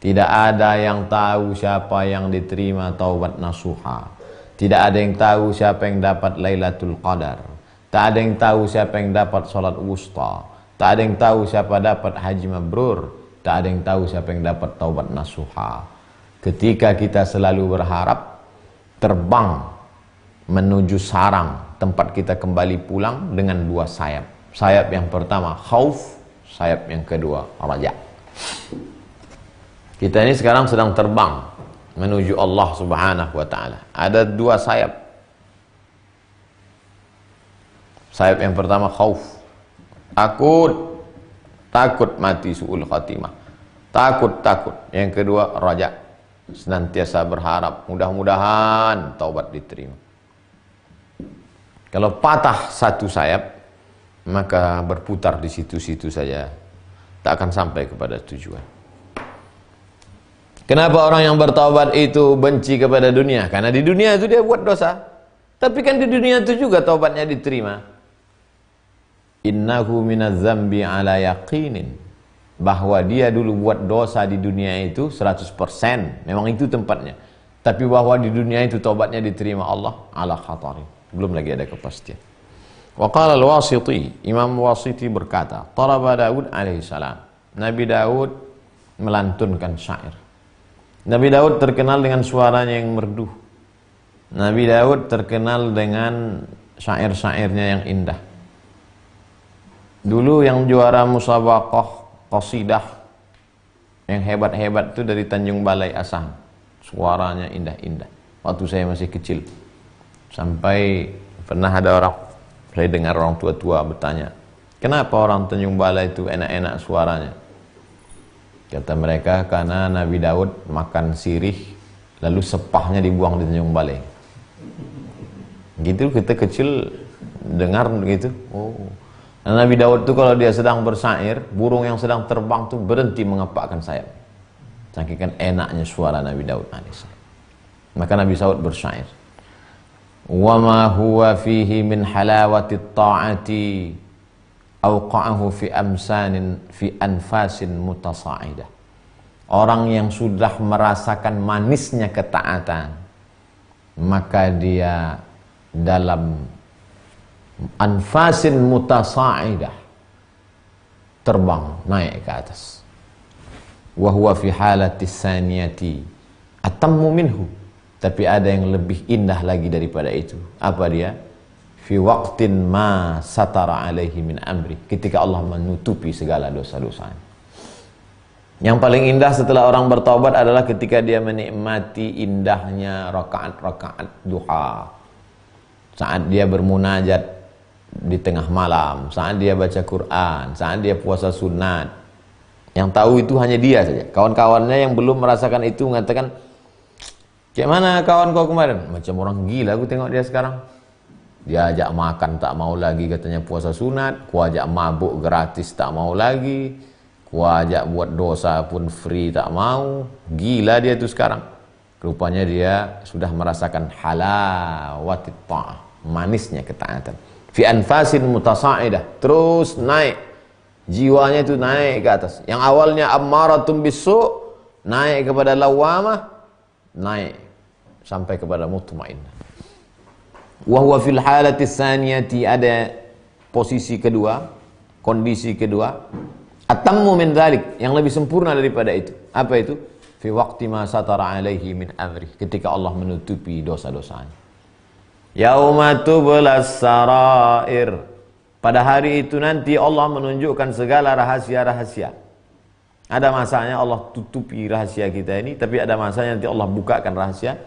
tidak ada yang tahu siapa yang diterima taubat nasuha. Tidak ada yang tahu siapa yang dapat Lailatul Qadar. Tak ada yang tahu siapa yang dapat salat wusta. Tak ada yang tahu siapa dapat haji mabrur. Tak ada yang tahu siapa yang dapat taubat nasuha. Ketika kita selalu berharap terbang menuju sarang tempat kita kembali pulang dengan dua sayap. Sayap yang pertama khauf, sayap yang kedua raja. Kita ini sekarang sedang terbang menuju Allah Subhanahu wa taala. Ada dua sayap. Sayap yang pertama khauf. Takut mati su'ul khatimah. Takut. Yang kedua raja. Senantiasa berharap mudah-mudahan taubat diterima. Kalau patah satu sayap, maka berputar di situ-situ saja, tak akan sampai kepada tujuan. Kenapa orang yang bertaubat itu benci kepada dunia? Karena di dunia itu dia buat dosa. Tapi kan di dunia itu juga taubatnya diterima. Innahu minaz zambi ala yaqinin. Bahwa dia dulu buat dosa di dunia itu 100%. Memang itu tempatnya. Tapi bahwa di dunia itu taubatnya diterima Allah ala khatari. Belum lagi ada kepastian. Wa qala al-Wasiti, Imam Wasiti berkata, talaba Daud alaihi salam. Nabi Daud melantunkan syair. Nabi Daud terkenal dengan suaranya yang merdu. Nabi Daud terkenal dengan syair-syairnya yang indah. Dulu yang juara musabaqah qasidah yang hebat-hebat itu dari Tanjung Balai Asam. Suaranya indah-indah. Waktu saya masih kecil. Sampai pernah ada orang, saya dengar orang tua-tua bertanya, kenapa orang Tanjung Balai itu enak-enak suaranya? Kata mereka, karena Nabi Daud makan sirih, lalu sepahnya dibuang di Tanjung Balai. Gitu kita kecil dengar gitu. Oh. Nah, Nabi Daud itu kalau dia sedang bersair, burung yang sedang terbang itu berhenti mengepakkan sayap. Saking enaknya suara Nabi Daud alaihissalam. Maka Nabi Daud bersair. Wa ma huwa fihi min halawati ta'ati awqa'ahu fi anfasin mutasa'idah. Orang yang sudah merasakan manisnya ketaatan, maka dia dalam anfasin mutasa'idah, terbang naik ke atas. Wa huwa fi halati saniyati atammu minhu. Tapi ada yang lebih indah lagi daripada itu. Apa dia? Fi waqtin ma satara alaihi min amri. Ketika Allah menutupi segala dosa-dosanya. Yang paling indah setelah orang bertaubat adalah ketika dia menikmati indahnya rakaat-rakaat duha. Saat dia bermunajat di tengah malam, saat dia baca Quran, saat dia puasa sunat. Yang tahu itu hanya dia saja. Kawan-kawannya yang belum merasakan itu mengatakan, "Kayak mana kawan kau kemarin?" "Macam orang gila aku tengok dia sekarang. Dia ajak makan tak mau lagi, katanya puasa sunat. Ku ajak mabuk gratis tak mau lagi. Ku ajak buat dosa pun free tak mau. Gila dia itu sekarang." Rupanya dia sudah merasakan halawatit ta'ah, manisnya ketaatan. Fi anfasin mutasa'idah, terus naik. Jiwanya itu naik ke atas. Yang awalnya ammaratum bisu', naik kepada lawamah, naik sampai kepada mutmainnah. Wa huwa fil halati tsaniyati, ada posisi kedua, kondisi kedua, atammu min dzalik, yang lebih sempurna daripada itu. Apa itu? Fi waqti ma satara alaihi min amri, ketika Allah menutupi dosa-dosanya. Yauma tublas sarair, pada hari itu nanti Allah menunjukkan segala rahasia-rahasia. Ada masanya Allah tutupi rahasia kita ini, tapi ada masanya nanti Allah bukakan rahasia.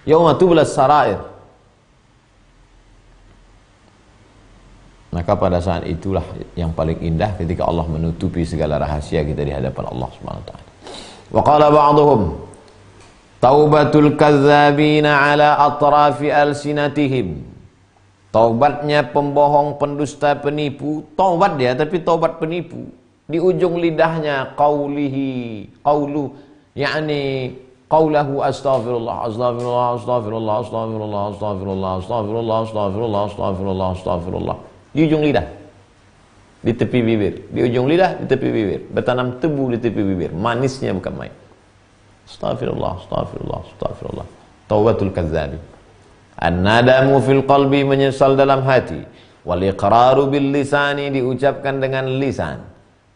Yauma tublas sarair. Maka pada saat itulah yang paling indah ketika Allah menutupi segala rahasia kita di hadapan Allah Subhanahu wa taala. Wa qala ba'dhum taubatul kadzdzabina ala atrafi alsinatihim. Taubatnya pembohong, pendusta, penipu, taubat dia tapi taubat penipu. Di ujung lidahnya qaulu yakni qaulahu astaghfirullah astaghfirullah astaghfirullah astaghfirullah astaghfirullah astaghfirullah astaghfirullah astaghfirullah astaghfirullah. Di ujung lidah. di tepi bibir, di ujung lidah, di tepi bibir, bertanam tebu di tepi bibir, manisnya bukan main. Astaghfirullah, astaghfirullah, astaghfirullah. Taubatul kadzabi. An-nadamu fil qalbi, menyesal dalam hati. Wal iqraru bil lisani, diucapkan dengan lisan.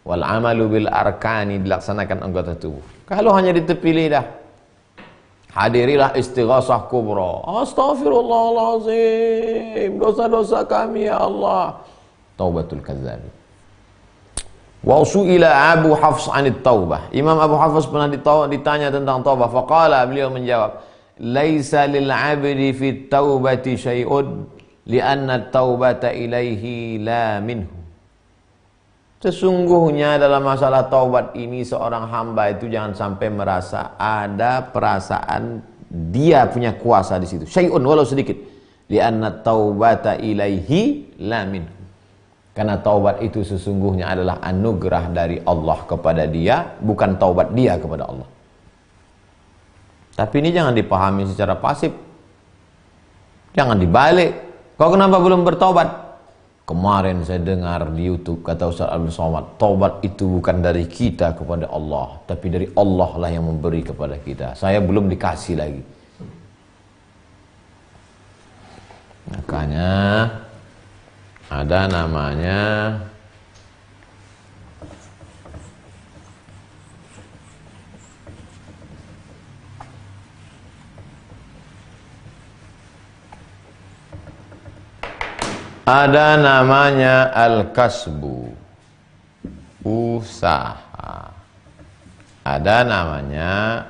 Wal amalu bil arkani, dilaksanakan anggota tubuh. Kalau hanya di tepi lidah, hadirilah istighasah kubra. Astaghfirullahalazim, dosa-dosa kami ya Allah. Taubatul kadzabi. Wa su'ila Abu Hafs 'anit taubah. Imam Abu Hafs pernah ditanya tentang taubah. Faqala, beliau menjawab, laisa lil 'abdi fit taubati syai'un li'anna taubata ilaihi la minhu. Sesungguhnya dalam masalah taubat ini, seorang hamba itu jangan sampai merasa ada perasaan dia punya kuasa di situ. Syai'un, walau sedikit. Li'anna taubata ilaihi la minhu. Karena taubat itu sesungguhnya adalah anugerah dari Allah kepada dia, bukan taubat dia kepada Allah. Tapi ini jangan dipahami secara pasif. Jangan dibalik. Kau kenapa belum bertaubat? Kemarin saya dengar di YouTube, kata Ustaz Abdul Somad, taubat itu bukan dari kita kepada Allah, tapi dari Allah lah yang memberi kepada kita. Saya belum dikasih lagi. Makanya ada namanya al-kasbu, usaha. Ada namanya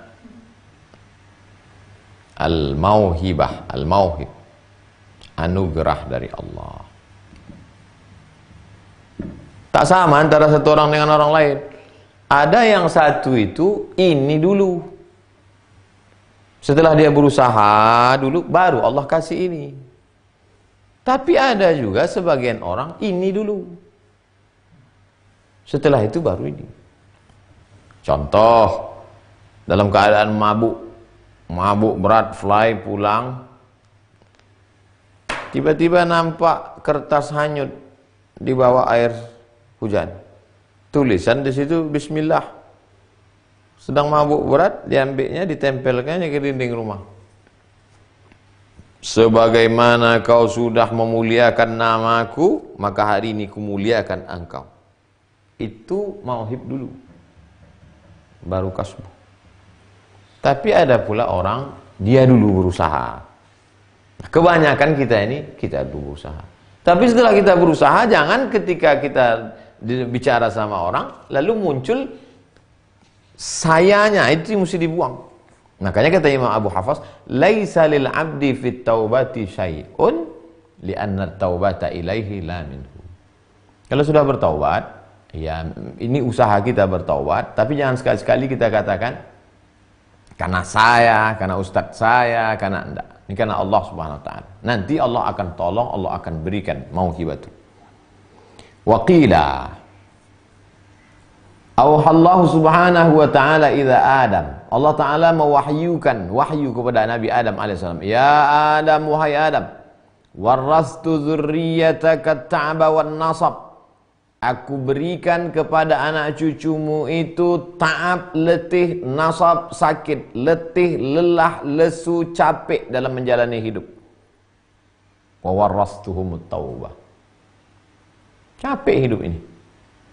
al-mauhibah, al-mauhib, anugerah dari Allah. Tak sama antara satu orang dengan orang lain. Ada yang satu itu ini dulu. Setelah dia berusaha dulu, baru Allah kasih ini. Tapi ada juga sebagian orang ini dulu. Setelah itu baru ini. Contoh, dalam keadaan mabuk berat, fly pulang, tiba-tiba nampak kertas hanyut di bawah air hujan. Tulisan di situ Bismillah. Sedang mabuk berat, diambilnya, ditempelkannya ke dinding rumah. Sebagaimana kau sudah memuliakan namaku, maka hari ini kumuliakan engkau. Itu mauhib dulu, baru kasbu. Tapi ada pula orang, dia dulu berusaha. Kebanyakan kita dulu berusaha. Tapi setelah kita berusaha, jangan ketika kita bicara sama orang, lalu muncul sayanya, itu mesti dibuang. Makanya kata Imam Abu Hafs, laisa lil 'abdi fit taubati syai'un li'anna taubata ilaihi la minhu. Kalau sudah bertaubat, ya ini usaha kita bertaubat, tapi jangan sekali-sekali kita katakan karena saya, karena ustadz saya, karena enggak. Ini karena Allah Subhanahu wa taala. Nanti Allah akan tolong, Allah akan berikan mauhibatu. Wa qila auhallahu subhanahu wa ta'ala idza Adam. Allah Ta'ala mewahyukan wahyu kepada Nabi Adam alaihissalam. Ya Adam, wahai Adam, warastu dzurriyyataka ta'ba wan nasab. Aku berikan kepada anak cucumu itu ta'ab, letih, nasab, sakit, letih, lelah, lesu, capek dalam menjalani hidup. Wa warastuhumut taubah. Capek hidup ini.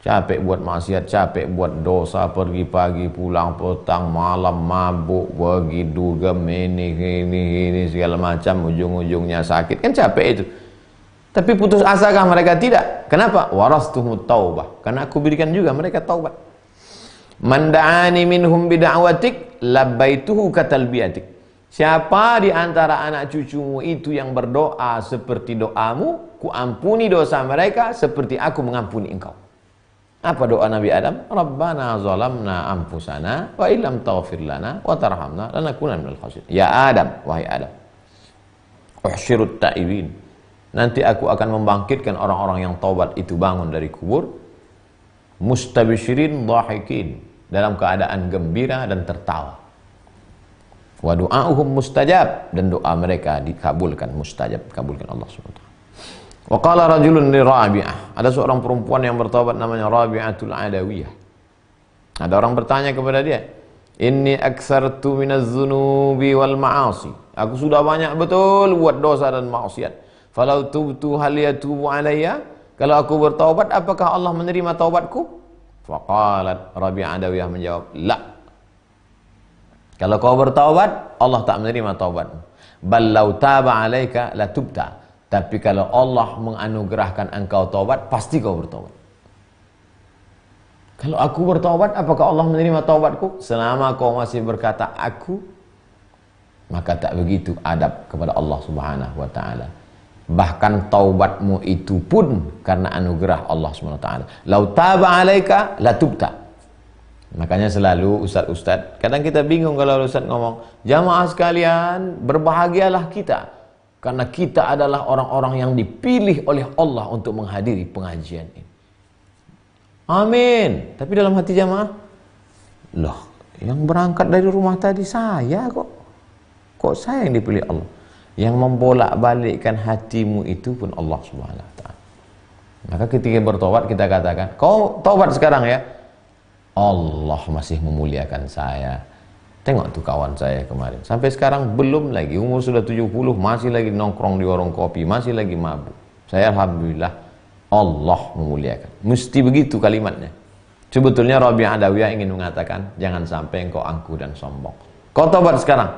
Capek buat maksiat, capek buat dosa, pergi pagi, pulang petang, malam, mabuk, pergi dugem, ini segala macam, ujung-ujungnya sakit. Kan capek itu. Tapi putus asakah mereka? Tidak. Kenapa? Warastuhumut taubah. Karena aku berikan juga mereka taubat. Man da'ani minhum bida'watik labbaituhu katalbiyatik. Siapa di antara anak cucumu itu yang berdoa seperti doamu, ku ampuni dosa mereka seperti aku mengampuni engkau. Apa doa Nabi Adam? Rabbana zalamna anfusana wa illam taghfir lana wa tarhamna lanakunanna minal khasirin. Ya Adam, wahai Adam, uhsyirut ta'ibin. Nanti aku akan membangkitkan orang-orang yang taubat itu bangun dari kubur, mustabishirin dhahikin, dalam keadaan gembira dan tertawa. Wa du'auhum mustajab, dan doa mereka dikabulkan, mustajab, kabulkan Allah SWT. Wa qala rajulun li Rabi'ah, ada seorang perempuan yang bertaubat namanya Rabi'atul Adawiyah. Ada orang bertanya kepada dia, inni aktsartu minaz dzunubi wal ma'asi, aku sudah banyak betul buat dosa dan maksiat. Falau tubtu hal yatubu alayya, kalau aku bertaubat apakah Allah menerima taubatku? Faqalat Rabi'ah Adawiyah menjawab, la. Kalau kau bertaubat, Allah tak menerima taubatmu. Bal law taba alaika la tubta, tapi kalau Allah menganugerahkan engkau taubat, pasti kau bertaubat. Kalau aku bertaubat, apakah Allah menerima taubatku? Selama kau masih berkata aku, maka tak begitu adab kepada Allah Subhanahu wa taala. Bahkan taubatmu itu pun karena anugerah Allah Subhanahu wa taala. Lau taba alaika la tubta. Makanya selalu ustaz-ustaz, kadang kita bingung kalau ustaz ngomong, jamaah sekalian, berbahagialah kita karena kita adalah orang-orang yang dipilih oleh Allah untuk menghadiri pengajian ini. Amin. Tapi dalam hati jamaah, loh, yang berangkat dari rumah tadi saya kok. Kok saya yang dipilih Allah? Yang membolak-balikkan hatimu itu pun Allah Subhanahu wa taala. Maka ketika bertobat kita katakan, kau tobat sekarang ya. Allah masih memuliakan saya. Tengok tuh kawan saya kemarin, sampai sekarang belum lagi, umur sudah 70, masih lagi nongkrong di warung kopi, masih lagi mabuk. Saya alhamdulillah, Allah memuliakan. Mesti begitu kalimatnya. Sebetulnya Rabi'ah Adawiyah ingin mengatakan, jangan sampai engkau angkuh dan sombong. Kau tobat sekarang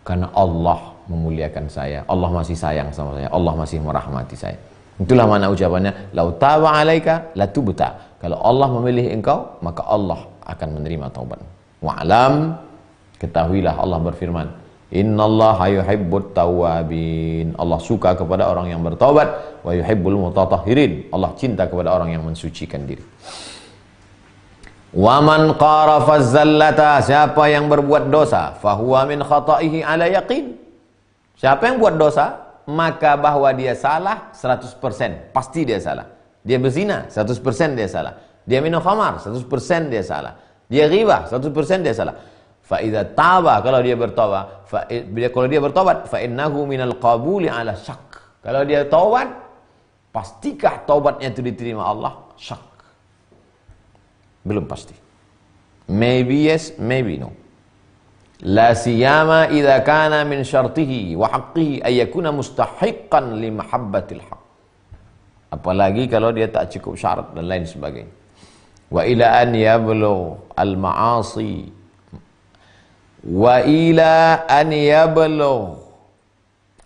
karena Allah memuliakan saya, Allah masih sayang sama saya, Allah masih merahmati saya. Itulah mana ucapannya, lau taba alaika la tubta. Kalau Allah memilih engkau, maka Allah akan menerima taubat. Wa'lam, ketahuilah Allah berfirman, innallaha yuhibbut tawwabin. Allah suka kepada orang yang bertaubat, wa yuhibbul mutatahhirin. Allah cinta kepada orang yang mensucikan diri. Wa man qarafa zallata, siapa yang berbuat dosa, fahuwa min khata'ihi ala yaqin. Siapa yang buat dosa, maka bahwa dia salah 100%, pasti dia salah. Dia berzina, 100% dia salah. Dia minum khamar, 100% dia salah. Dia ghibah, 100% dia salah. Fa idza taba, kalau dia bertobat, fa innahu minal qabuli ala syak. Kalau dia taubat, pastikah taubatnya itu diterima Allah? Syak. Belum pasti. Maybe yes, maybe no. La siyama idza kana min syartihi wa haqqihi ay yakuna mustahiqqan li mahabbatil haqq. Apalagi kalau dia tak cukup syarat dan lain sebagainya. Wa ila an yablugh al ma'asi, wa ila an yablugh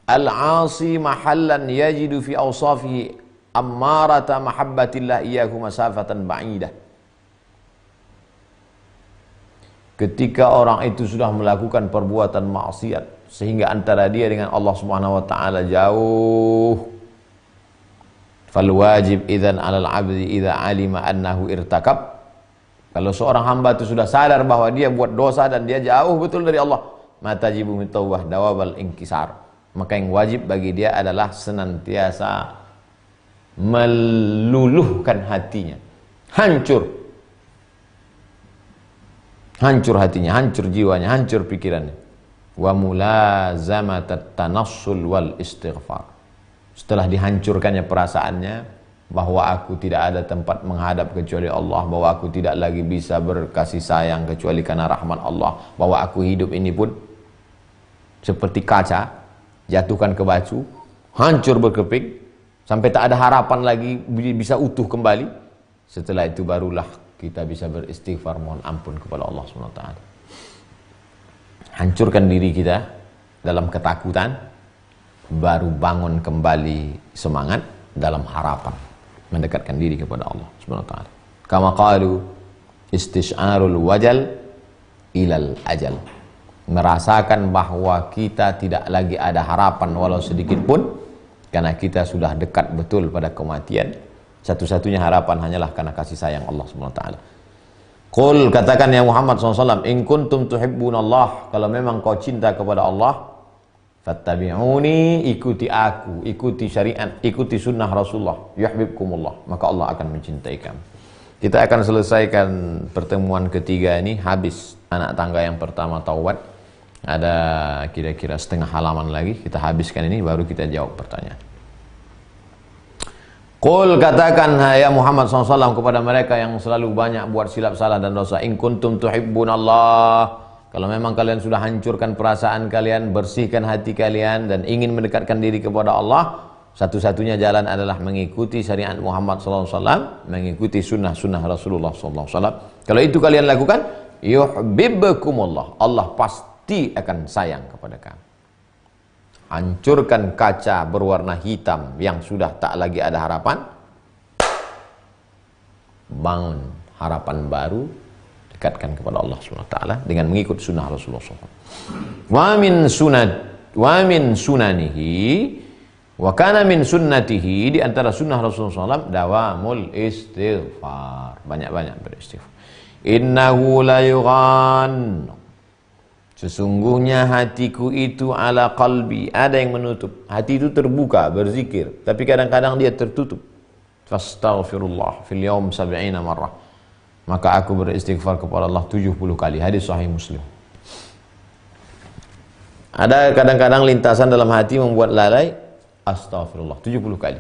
al 'asi mahallan yajidu fi awsafihi ammarata mahabbatillah iyyahu masafatan ba'idah. Ketika orang itu sudah melakukan perbuatan maksiat sehingga antara dia dengan Allah Subhanahu wa taala jauh, fal wajib idzan 'alal 'abdi idza 'alima annahu irtakab. Kalau seorang hamba itu sudah sadar bahwa dia buat dosa dan dia jauh betul dari Allah, matajibu min taubah dawabal inkisar, maka yang wajib bagi dia adalah senantiasa meluluhkan hatinya, hancur hatinya, hancur jiwanya, hancur pikirannya. Wa mulazamatat tanassul wal istighfar. Setelah dihancurkannya perasaannya bahwa aku tidak ada tempat menghadap kecuali Allah, bahwa aku tidak lagi bisa berkasih sayang kecuali karena rahmat Allah, bahwa aku hidup ini pun seperti kaca, jatuhkan ke batu, hancur berkeping, sampai tak ada harapan lagi bisa utuh kembali. Setelah itu barulah kita bisa beristighfar, mohon ampun kepada Allah SWT. Hancurkan diri kita dalam ketakutan, baru bangun kembali semangat dalam harapan mendekatkan diri kepada Allah Subhanahu wa taala. Kama qalu istisyarul wajal ilal ajal. Merasakan bahwa kita tidak lagi ada harapan walau sedikit pun karena kita sudah dekat betul pada kematian. Satu-satunya harapan hanyalah karena kasih sayang Allah Subhanahu wa taala. Qul, katakan ya Muhammad SAW, in kuntum tuhibbunallah, kalau memang kau cinta kepada Allah, fattabi'uni, ikuti aku, ikuti syariat, ikuti sunnah Rasulullah, yuhibbukumullah, maka Allah akan mencintai kamu. Kita akan selesaikan pertemuan ketiga ini, habis anak tangga yang pertama taubat. Ada kira-kira setengah halaman lagi, kita habiskan ini baru kita jawab pertanyaan. Qul, katakan ya Muhammad SAW kepada mereka yang selalu banyak buat silap salah dan dosa, in kuntum tuhibbunallah, kalau memang kalian sudah hancurkan perasaan kalian, bersihkan hati kalian dan ingin mendekatkan diri kepada Allah, satu-satunya jalan adalah mengikuti syariat Muhammad SAW, mengikuti sunnah-sunnah Rasulullah SAW. Kalau itu kalian lakukan, yuhibbukumullah, Allah pasti akan sayang kepada kamu. Hancurkan kaca berwarna hitam yang sudah tak lagi ada harapan, bangun harapan baru, dekatkan kepada Allah SWT dengan mengikut sunnah Rasulullah SAW. Wa min sunanihi, wa kana min sunnatihi, di antara sunnah Rasulullah SAW, dawamul istighfar, banyak-banyak beristighfar. Innahu la yughan, sesungguhnya hatiku itu ala qalbi, ada yang menutup. Hati itu terbuka berzikir, tapi kadang-kadang dia tertutup. Fastaghfirullah fil yaum 70 marrah, maka aku beristighfar kepada Allah 70 kali. Hadis sahih Muslim. Ada kadang-kadang lintasan dalam hati membuat lalai, astaghfirullah 70 kali.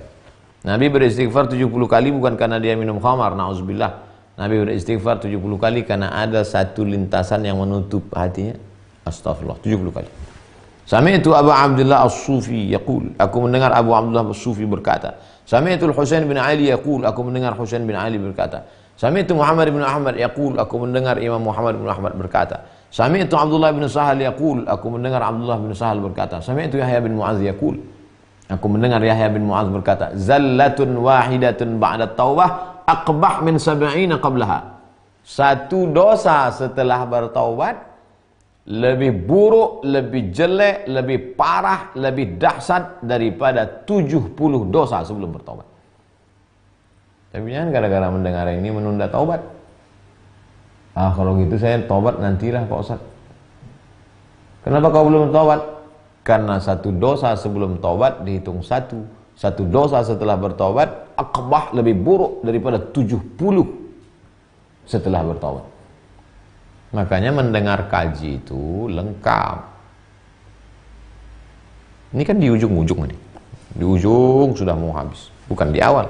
Nabi beristighfar 70 kali bukan karena dia minum khamar, na'udzubillah. Nabi beristighfar 70 kali karena ada satu lintasan yang menutup hatinya. Astaghfirullah 70 kali. Sami'tu Abu Abdullah As-Sufi yaqul, aku mendengar Abu Abdullah As-Sufi berkata. Sami'tu Al-Husain bin Ali yaqul, aku mendengar Husain bin Ali berkata. Sami'tu Muhammad bin Ahmad yaqul, aku mendengar Imam Muhammad bin Ahmad berkata. Sami'tu Abdullah bin Sahal yaqul, aku mendengar Abdullah bin Sahal berkata. Sami'tu Yahya bin Mu'adz yaqul, aku mendengar Yahya bin Mu'adz berkata. Zallatun wahidatun ba'da taubah aqbah min 70 qablaha. Satu dosa setelah bertaubat lebih buruk, lebih jelek, lebih parah, lebih dahsyat daripada 70 dosa sebelum bertaubat. Tapi jangan gara-gara mendengar ini menunda taubat. Ah, kalau gitu saya taubat nantilah Pak Ustaz. Kenapa kau belum taubat? Karena satu dosa sebelum taubat dihitung satu. Satu dosa setelah bertaubat akbah, lebih buruk daripada 70 setelah bertaubat. Makanya mendengar kaji itu lengkap. Ini kan di ujung-ujung ini. Di ujung sudah mau habis, bukan di awal.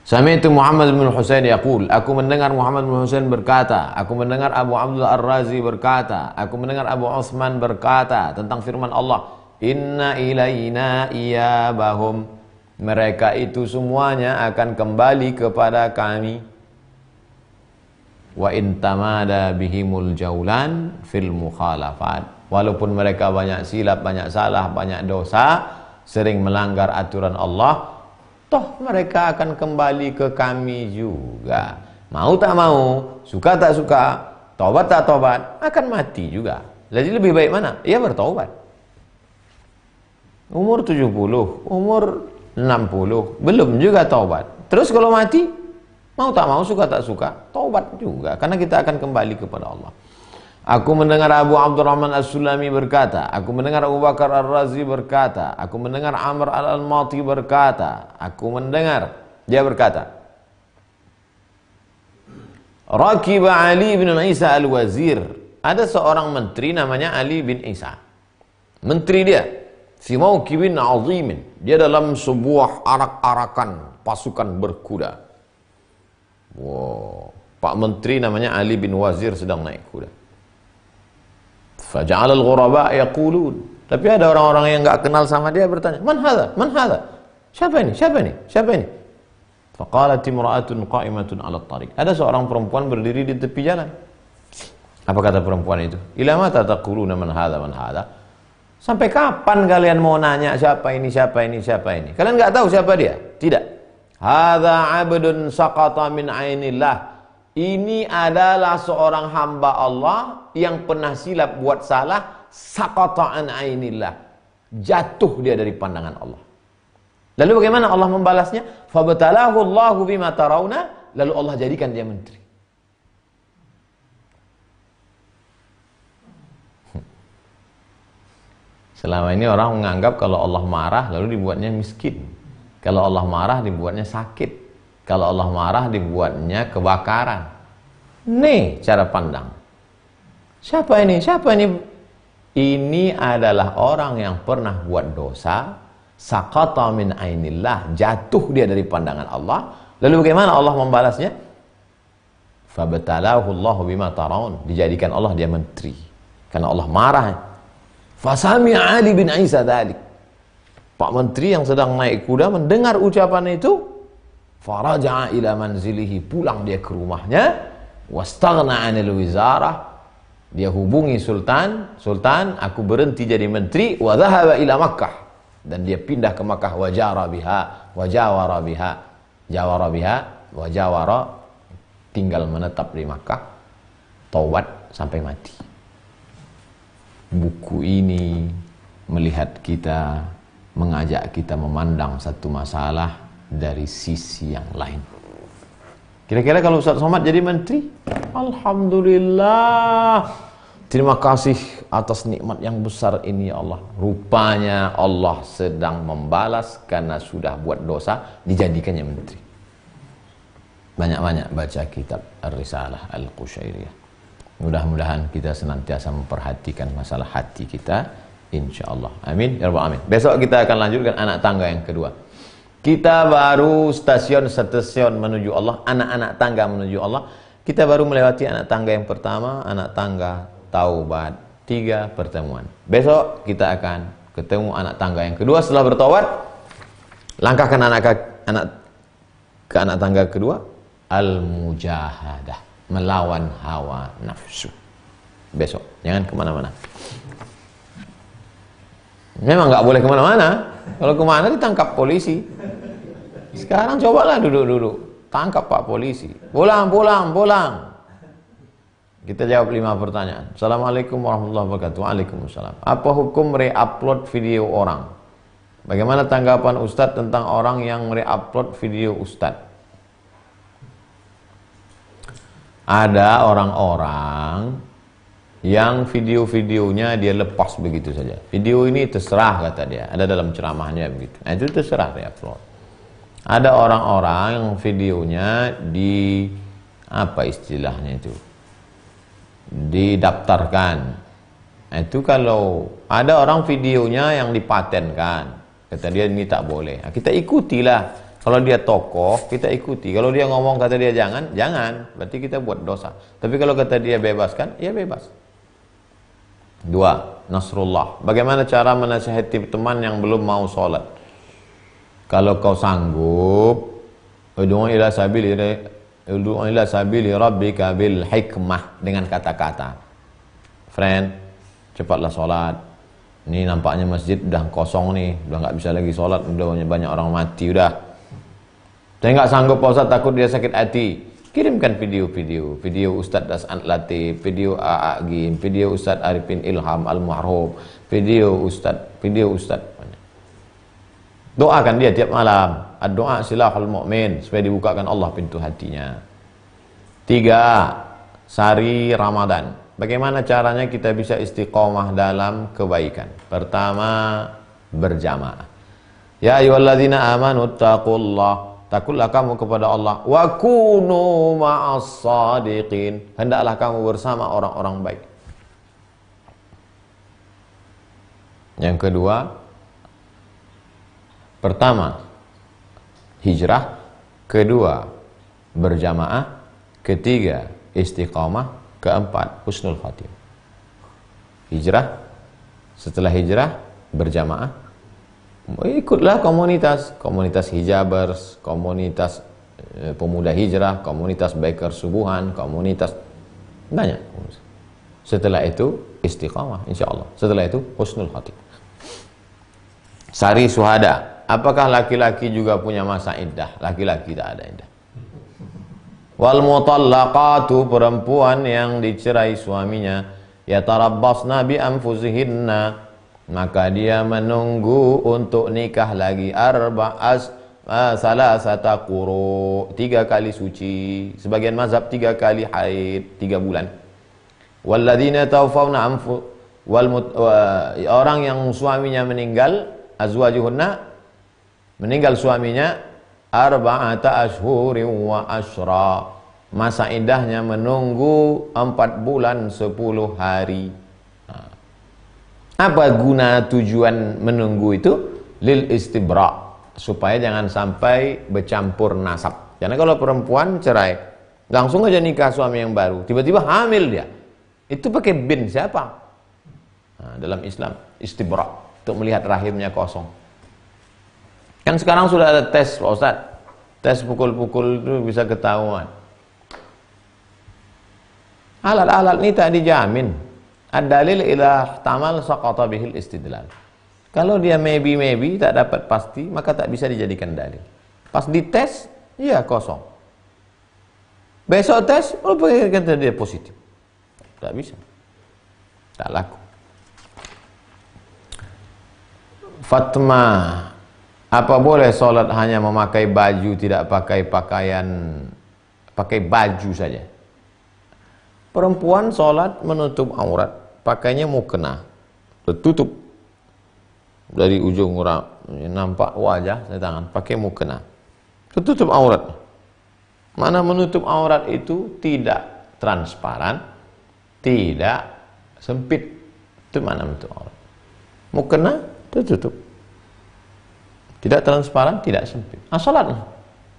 Sami'tu Muhammad bin Husain yaqul, aku mendengar Muhammad bin Husain berkata, aku mendengar Abu Abdullah Ar-Razi berkata, aku mendengar Abu Utsman berkata tentang firman Allah, inna ilaina iyabahum, mereka itu semuanya akan kembali kepada kami. Wa in tamada bihimul jaulan fil mukhalafat, walaupun mereka banyak silap, banyak salah, banyak dosa, sering melanggar aturan Allah, toh mereka akan kembali ke kami juga. Mau tak mau, suka tak suka, taubat tak taubat, akan mati juga. Jadi lebih baik mana? Ya bertaubat. Umur 70, umur 60, belum juga taubat. Terus kalau mati, mau tak mau, suka tak suka, taubat juga. Karena kita akan kembali kepada Allah. Aku mendengar Abu Abdurrahman As-Sulami berkata, aku mendengar Abu Bakar Ar-Razi berkata, aku mendengar Amr Al-Almati berkata, aku mendengar, dia berkata, Rakiba Ali bin Isa Al-Wazir, ada seorang menteri namanya Ali bin Isa. Menteri dia, fi mawkibin azimin, dia dalam sebuah arak-arakan pasukan berkuda. Wow, Pak Menteri namanya Ali bin Wazir sedang naik kuda. Faja'al al-ghuraba yaqulun, tapi ada orang-orang yang enggak kenal sama dia bertanya, "Man hadha? Man hadha?" Siapa ini? Siapa ini? Siapa ini? Faqalat imra'atun qa'imatun 'ala at-tariq. Ada seorang perempuan berdiri di tepi jalan. Apa kata perempuan itu? Ila mata taquluna man hadha man hadha? Sampai kapan kalian mau nanya siapa ini, siapa ini, siapa ini? Kalian enggak tahu siapa dia? Tidak. Hadza 'abdun saqata min 'ainillah. Ini adalah seorang hamba Allah yang pernah silap buat salah, saqata an 'ainillah. Jatuh dia dari pandangan Allah. Lalu bagaimana Allah membalasnya? Fabtalahu Allahu bima tarawna, lalu Allah jadikan dia menteri. Selama ini orang menganggap kalau Allah marah lalu dibuatnya miskin. Kalau Allah marah dibuatnya sakit. Kalau Allah marah dibuatnya kebakaran. Nih cara pandang. Siapa ini? Siapa ini? Ini adalah orang yang pernah buat dosa, Saqata min ainillah, jatuh dia dari pandangan Allah. Lalu bagaimana Allah membalasnya? Fabtalahu Allah bima taraun, dijadikan Allah dia menteri karena Allah marah. Fasami Ali bin Isa dzalik, Pak Menteri yang sedang naik kuda mendengar ucapan itu, faraja'a ila manzilihi, pulang dia ke rumahnya, wastaghna 'anil wizarah, dia hubungi sultan, sultan aku berhenti jadi menteri, wa dhahaba ila Makkah, dan dia pindah ke Makkah, wajara biha, wajawara biha, jawara biha, wajawara, tinggal menetap di Makkah, taubat sampai mati. Buku ini melihat kita, mengajak kita memandang satu masalah dari sisi yang lain. Kira-kira kalau Ustaz Somad jadi menteri, alhamdulillah, terima kasih atas nikmat yang besar ini ya Allah. Rupanya Allah sedang membalas karena sudah buat dosa, dijadikannya menteri. Banyak-banyak baca kitab Ar-Risalah Al-Qushairiyah. Mudah-mudahan kita senantiasa memperhatikan masalah hati kita, insyaallah. Amin ya rabbal alamin. Besok kita akan lanjutkan anak tangga yang kedua. Kita baru stasiun menuju Allah, anak-anak tangga menuju Allah. Kita baru melewati anak tangga yang pertama, anak tangga taubat, 3 pertemuan. Besok kita akan ketemu anak tangga yang kedua setelah bertaubat. Langkahkan ke anak tangga kedua, al-mujahadah, melawan hawa nafsu. Besok, jangan kemana-mana. Memang nggak boleh kemana-mana. Kalau kemana ditangkap polisi. Sekarang cobalah duduk-duduk, tangkap Pak Polisi. Pulang. Kita jawab 5 pertanyaan. Assalamualaikum warahmatullahi wabarakatuh. Waalaikumsalam. Apa hukum re-upload video orang? Bagaimana tanggapan Ustadz tentang orang yang re-upload video Ustadz? Ada orang-orang yang video-videonya dia lepas begitu saja. Video ini terserah kata dia, ada dalam ceramahnya begitu. Nah, itu terserah re-upload. Ada orang-orang yang videonya di apa istilahnya itu, didaftarkan. Nah, itu kalau ada orang videonya yang dipatenkan, kata dia ini tak boleh. Nah, kita ikutilah. Kalau dia tokoh, kita ikuti. Kalau dia ngomong kata dia jangan, berarti kita buat dosa. Tapi kalau kata dia bebaskan, ya bebas. 2. Nasrullah. Bagaimana cara menasihati teman yang belum mau sholat? Kalau kau sanggup, ud'u ila sabili rabbika bil hikmah, dengan kata-kata. Friend, cepatlah sholat. Ini nampaknya masjid udah kosong nih, udah nggak bisa lagi sholat, udah banyak orang mati udah. Saya nggak sanggup Pak Ustadz, takut dia sakit hati. Kirimkan video Ustadz Das'an Latif, video A.A. Gim, video Ustadz Arifin Ilham Al-Muharram, video Ustadz. Doakan dia tiap malam. Ad-doa silahul mu'min, supaya dibukakan Allah pintu hatinya. 3. Sari Ramadan. Bagaimana caranya kita bisa istiqomah dalam kebaikan? Pertama, berjamaah. Ya ayyuhalladzina amanu taqullah, takutlah kamu kepada Allah, wa kunu ma'as sadiqin, hendaklah kamu bersama orang-orang baik. Yang kedua, pertama hijrah, kedua berjamaah, ketiga istiqamah, keempat husnul khatimah. Hijrah, setelah hijrah berjamaah, ikutlah komunitas hijabers, komunitas pemuda hijrah, komunitas biker subuhan, komunitas banyak. Setelah itu istiqamah insyaallah. Setelah itu husnul khatimah. Sari suhada. Apakah laki-laki juga punya masa iddah? Laki-laki tak ada iddah. Wal mutallaqatu, perempuan yang dicerai suaminya, yatarabbasna bi anfusihinna, maka dia menunggu untuk nikah lagi salasata quru, 3 kali suci. Sebagian mazhab 3 kali haid, 3 bulan. Walladzina tawaffawna orang yang suaminya meninggal, azwajuhunna, meninggal suaminya, 4 ashhurin wa ashra, masa iddahnya menunggu 4 bulan 10 hari. Apa guna tujuan menunggu itu? lil istibra, supaya jangan sampai bercampur nasab. Karena kalau perempuan cerai, langsung aja nikah suami yang baru, tiba-tiba hamil dia, itu pakai bin siapa? Nah, dalam Islam istibra untuk melihat rahimnya kosong. Kan sekarang sudah ada tes Pak Ustaz, tes pukul-pukul itu bisa ketahuan. Alat-alat ini tak dijamin. Ad-dalil ila tamal saqata bihil istidlal. Kalau dia maybe tak dapat pasti, maka tak bisa dijadikan dalil. Pas dites, ya kosong. Besok tes, kata dia positif. Tak bisa. Tak laku. Fatma, apa boleh solat hanya memakai baju, tidak pakai pakaian, pakai baju saja? Perempuan sholat menutup aurat, pakainya mukena, tertutup dari ujung nampak wajah sampai tangan, pakai mukena, tertutup aurat. Mana menutup aurat itu tidak transparan, tidak sempit, itu mana menutup aurat. Mukena tertutup, tidak transparan, tidak sempit. Sholat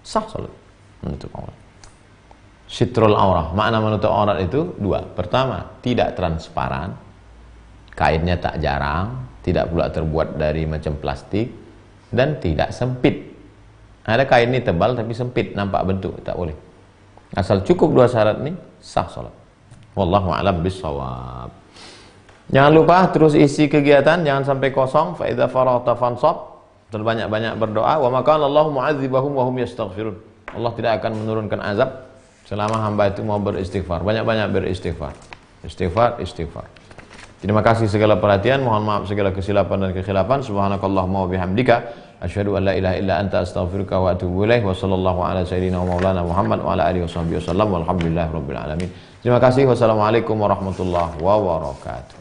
sah, sholat menutup aurat. Sitrul aurah, makna menutup aurat itu dua. Pertama, tidak transparan, kainnya tak jarang, tidak pula terbuat dari macam plastik, dan tidak sempit. Ada kain ini tebal tapi sempit, nampak bentuk, tak boleh. Asal cukup dua syarat ini, sah salat. Wallahu a'lam bissawab. Jangan lupa terus isi kegiatan, jangan sampai kosong. Fa idza faraghta fansab, terbanyak-banyak berdoa. Wa ma kana Allahu mu'adzibahum wa hum yastaghfirun. Allah tidak akan menurunkan azab selama hamba itu mau beristighfar. Banyak-banyak beristighfar. Istighfar. Terima kasih segala perhatian. Mohon maaf segala kesilapan dan kekhilafan. Subhanakallahumma wa bihamdika asyhadu an la ilaha illa anta astaghfiruka wa atubu ilaik. Wa sallallahu ala sayyidina wa maulana Muhammad wa ala alihi washabbihi wasallam. Walhamdulillahirabbil alamin. Terima kasih. Wassalamualaikum warahmatullahi wabarakatuh.